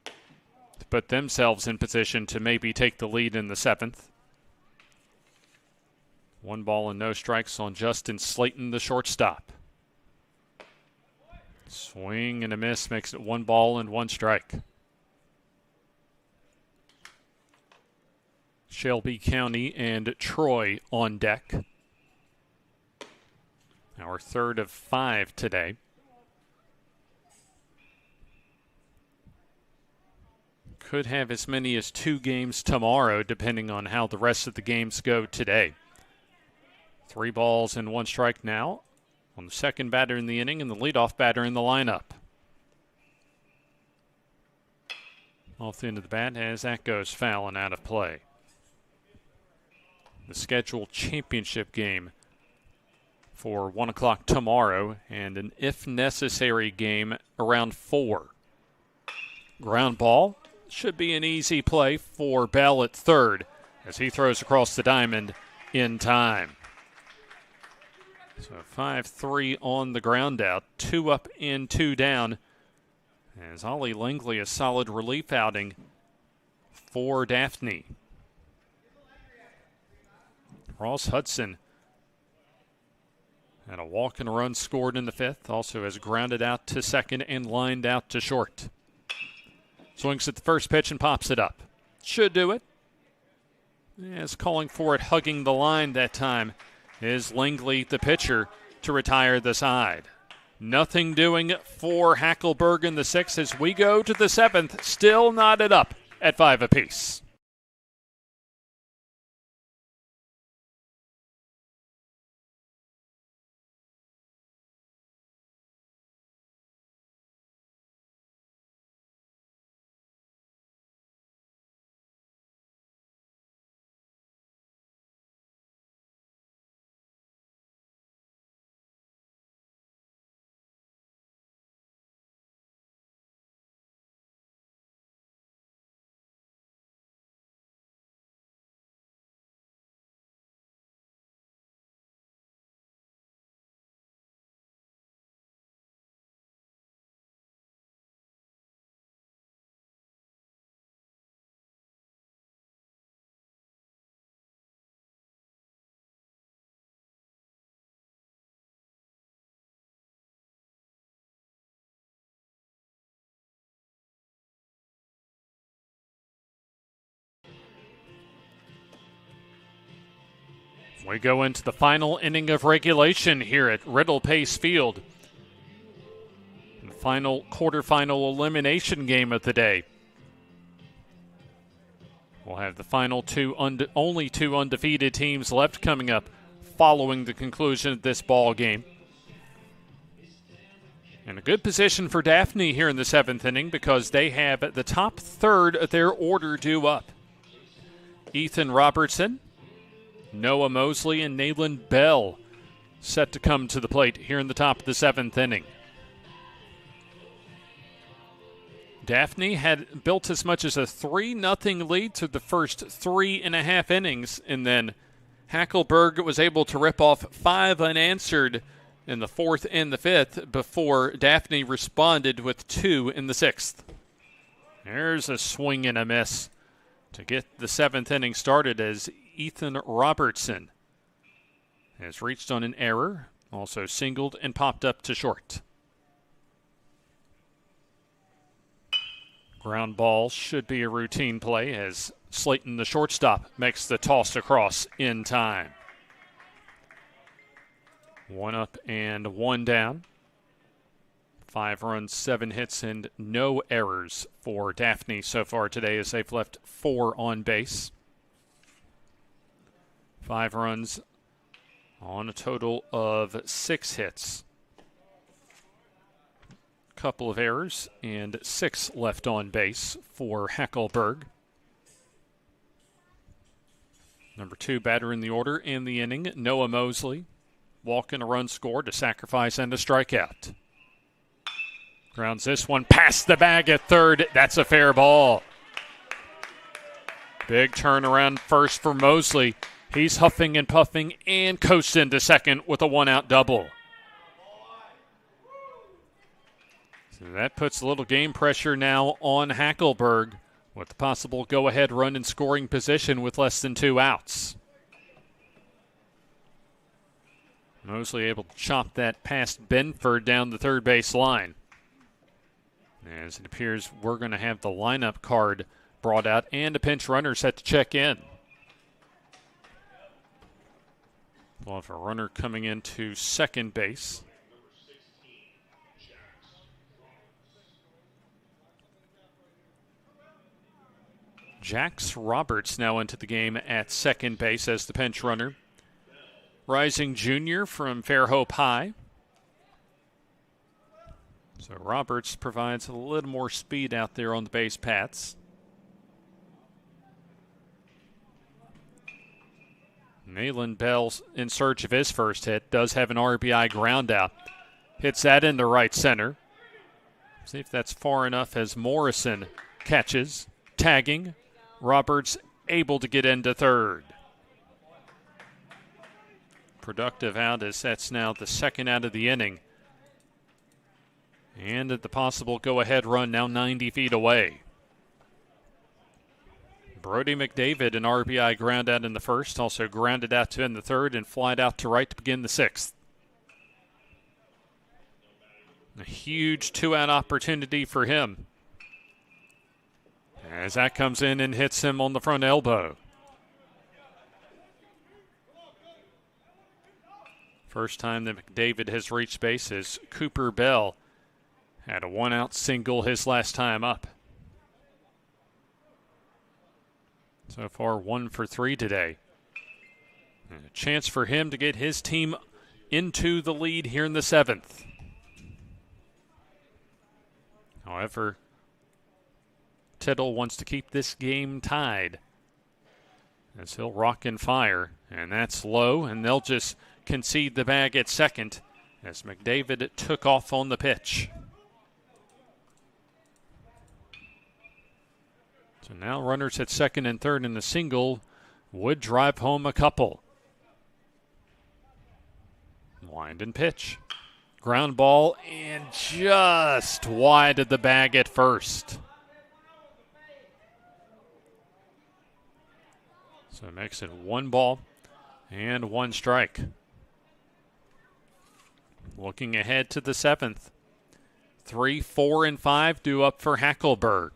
to put themselves in position to maybe take the lead in the 7th. 1 ball and no strikes on Justin Slayton, the shortstop. Swing and a miss makes it 1 ball and 1 strike. Shelby County and Troy on deck. Our 3rd of 5 today. Could have as many as 2 games tomorrow, depending on how the rest of the games go today. 3 balls and 1 strike now on the second batter in the inning and the leadoff batter in the lineup. Off the end of the bat as that goes foul and out of play. The scheduled championship game for 1 o'clock tomorrow and an if necessary game around 4. Ground ball. Should be an easy play for Bell at 3rd as he throws across the diamond in time. So 5-3 on the ground out, 2 up and 2 down. As Ollie Langley, a solid relief outing for Daphne. Ross Hudson had a walk and a run scored in the 5th, also has grounded out to 2nd and lined out to short. Swings at the first pitch and pops it up. Should do it. Is calling for it, hugging the line that time is Langley, the pitcher, to retire the side. Nothing doing for Hackleburg in the 6th as we go to the 7th, still knotted up at 5 apiece. We go into the final inning of regulation here at Riddle Pace Field. The final quarterfinal elimination game of the day. We'll have the final only 2 undefeated teams left coming up following the conclusion of this ball game. And a good position for Daphne here in the 7th inning because they have the top 3rd of their order due up. Ethan Robertson, Noah Mosley, and Nayland Bell set to come to the plate here in the top of the 7th inning. Daphne had built as much as a 3-0 lead to the first 3.5 innings, and then Hackleburg was able to rip off 5 unanswered in the 4th and the 5th before Daphne responded with 2 in the 6th. There's a swing and a miss to get the 7th inning started as Ethan Robertson has reached on an error, also singled and popped up to short. Ground ball should be a routine play as Slayton, the shortstop, makes the toss across in time. 1 up and 1 down. 5 runs, 7 hits, and no errors for Daphne so far today as they've left 4 on base. 5 runs on a total of 6 hits. Couple of errors and 6 left on base for Hackleburg. Number 2 batter in the order in the inning, Noah Mosley. Walk and a run scored, a sacrifice and a strikeout. Grounds this one past the bag at third. That's a fair ball. Big turnaround first for Mosley. He's huffing and puffing and coasts into second with a 1-out double. So that puts a little game pressure now on Hackleburg with the possible go-ahead run in scoring position with less than 2 outs. Mosley able to chop that past Benford down the third base line. As it appears we're going to have the lineup card brought out and a pinch runner set to check in. We'll have a runner coming into second base. Jax Roberts now into the game at second base as the pinch runner. Rising junior from Fairhope High. So Roberts provides a little more speed out there on the base paths. Malin Bell, in search of his first hit, does have an RBI ground out. Hits that into right center. See if that's far enough as Morrison catches. Tagging. Roberts able to get into third. Productive out as that's now the second out of the inning. And at the possible go-ahead run now 90 feet away. Brody McDavid, an RBI ground out in the first, also grounded out to in the third and flied out to right to begin the sixth. A huge 2-out opportunity for him. As that comes in and hits him on the front elbow. First time that McDavid has reached base is Cooper Bell. Had a 1-out single his last time up. So far 1 for 3 today. And a chance for him to get his team into the lead here in the 7th. However, Tittle wants to keep this game tied as he'll rock and fire, and that's low, and they'll just concede the bag at second as McDavid took off on the pitch. So now runners at second and third, and the single would drive home a couple. Wind and pitch. Ground ball and just wide of the bag at first. So it makes it 1 ball and 1 strike. Looking ahead to the 7th. 3, 4, and 5 due up for Hackleburg.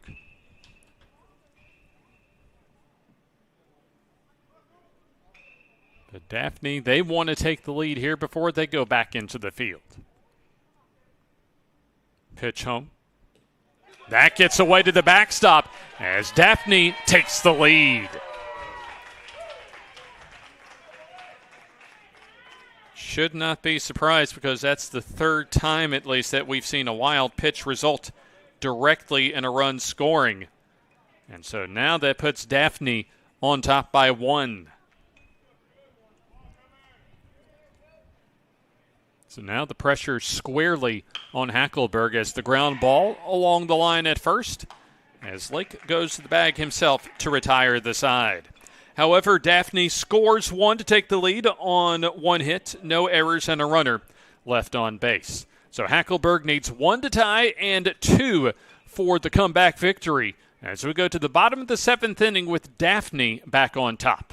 But Daphne, they want to take the lead here before they go back into the field. Pitch home. That gets away to the backstop as Daphne takes the lead. Should not be surprised because that's the 3rd time at least that we've seen a wild pitch result directly in a run scoring. And so now that puts Daphne on top by 1. So now the pressure squarely on Hackleburg as the ground ball along the line at first as Lake goes to the bag himself to retire the side. However, Daphne scores 1 to take the lead on 1 hit, no errors, and a runner left on base. So Hackleburg needs 1 to tie and 2 for the comeback victory as we go to the bottom of the 7th inning with Daphne back on top.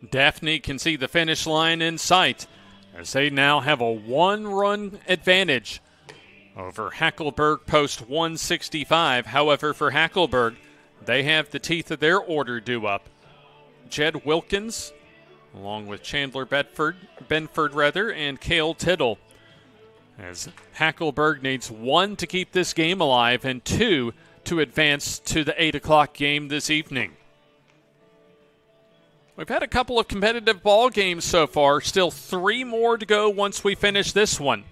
Daphne can see the finish line in sight as they now have a one-run advantage over Hackleburg post 165. However, for Hackleburg, they have the teeth of their order due up. Jed Wilkins, along with Chandler Benford and Cale Tittle, as Hackleburg needs 1 to keep this game alive and 2 to advance to the 8 o'clock game this evening. We've had a couple of competitive ball games so far. Still 3 more to go once we finish this one.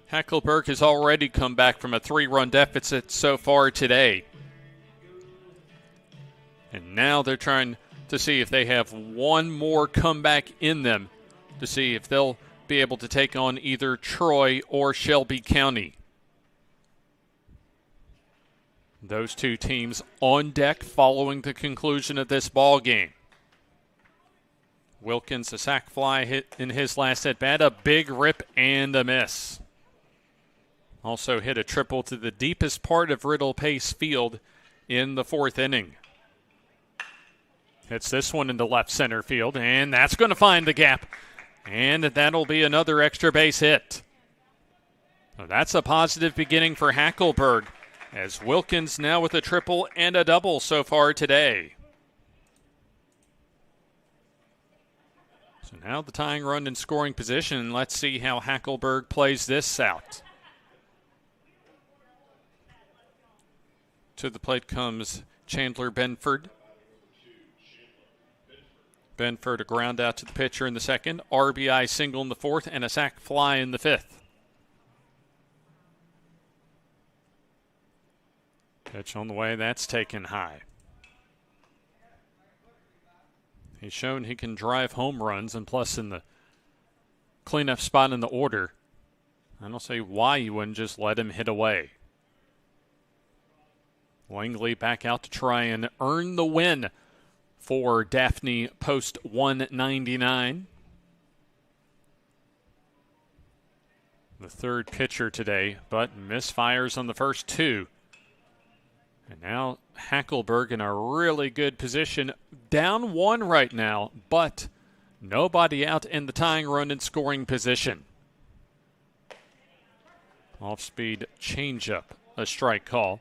Hackleburg has already come back from a 3-run deficit so far today. And now they're trying to see if they have one more comeback in them to see if they'll be able to take on either Troy or Shelby County. Those two teams on deck following the conclusion of this ball game. Wilkins, a sac fly hit in his last at bat, a big rip and a miss. Also hit a triple to the deepest part of Riddle Pace Field in the 4th inning. Hits this one into left center field, and that's going to find the gap. And that'll be another extra base hit. So that's a positive beginning for Hackleburg, as Wilkins now with a triple and a double so far today. So now the tying run in scoring position. Let's see how Hackleburg plays this out. To the plate comes Chandler Benford. Benford a ground out to the pitcher in the 2nd, RBI single in the 4th, and a sac fly in the 5th. Pitch on the way, that's taken high. He's shown he can drive home runs, and plus in the cleanup spot in the order, I don't see why you wouldn't just let him hit away. Langley back out to try and earn the win for Daphne post 199. The 3rd pitcher today, but misfires on the first 2. And now Hackleburg in a really good position. Down 1 right now, but nobody out in the tying run and scoring position. Off-speed changeup, a strike call.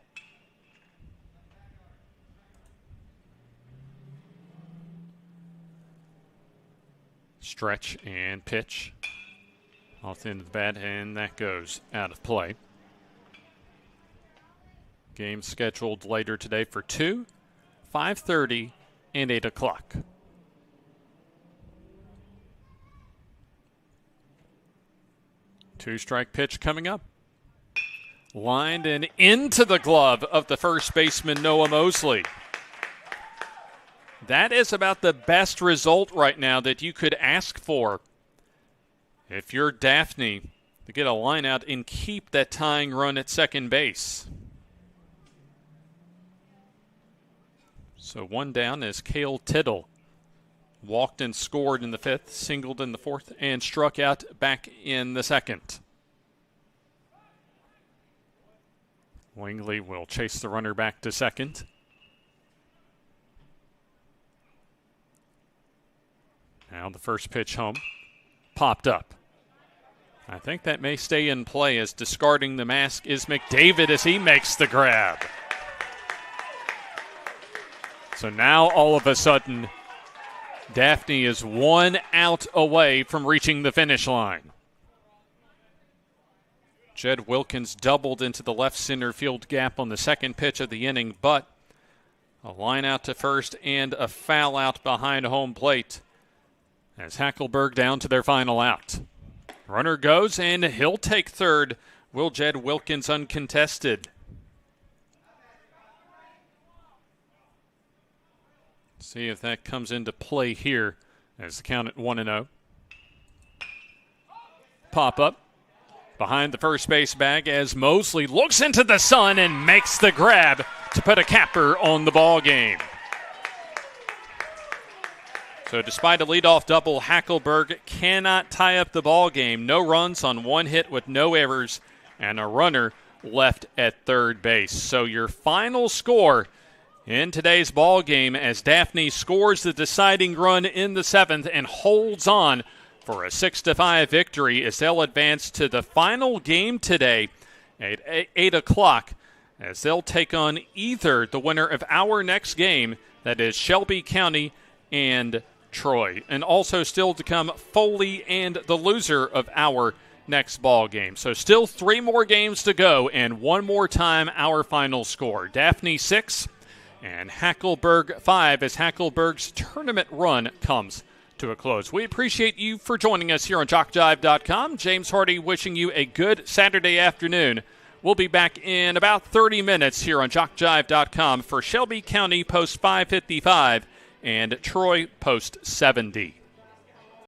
Stretch and pitch. Off the end of the bat, and that goes out of play. Game scheduled later today for 2, 5:30, and 8 o'clock. Two-strike pitch coming up. Lined and into the glove of the first baseman, Noah Mosley. That is about the best result right now that you could ask for if you're Daphne, to get a line out and keep that tying run at second base. So 1 down as Cale Tittle walked and scored in the 5th, singled in the 4th, and struck out back in the 2nd. Langley will chase the runner back to 2nd. Now the first pitch home, popped up. I think that may stay in play, as discarding the mask is McDavid as he makes the grab. So now all of a sudden, Daphne is 1 out away from reaching the finish line. Jed Wilkins doubled into the left center field gap on the 2nd pitch of the inning, but a line out to first and a foul out behind home plate as Hackleburg down to their final out. Runner goes, and he'll take 3rd. Will Jed Wilkins uncontested. See if that comes into play here as the count at 1-0. Pop up behind the first base bag as Mosley looks into the sun and makes the grab to put a capper on the ball game. So despite a leadoff double, Hackleburg cannot tie up the ball game. No runs on 1 hit with no errors, and a runner left at third base. So your final score in today's ball game, as Daphne scores the deciding run in the 7th and holds on for a 6-5 victory, as they'll advance to the final game today at 8 o'clock, as they'll take on either the winner of our next game, that is Shelby County and Troy, and also still to come Foley and the loser of our next ball game. So still 3 more games to go, and one more time our final score. Daphne 6 and Hackleburg 5, as Hackleburg's tournament run comes to a close. We appreciate you for joining us here on JockJive.com. James Hardy wishing you a good Saturday afternoon. We'll be back in about 30 minutes here on JockJive.com for Shelby County Post 555 and Troy Post 70.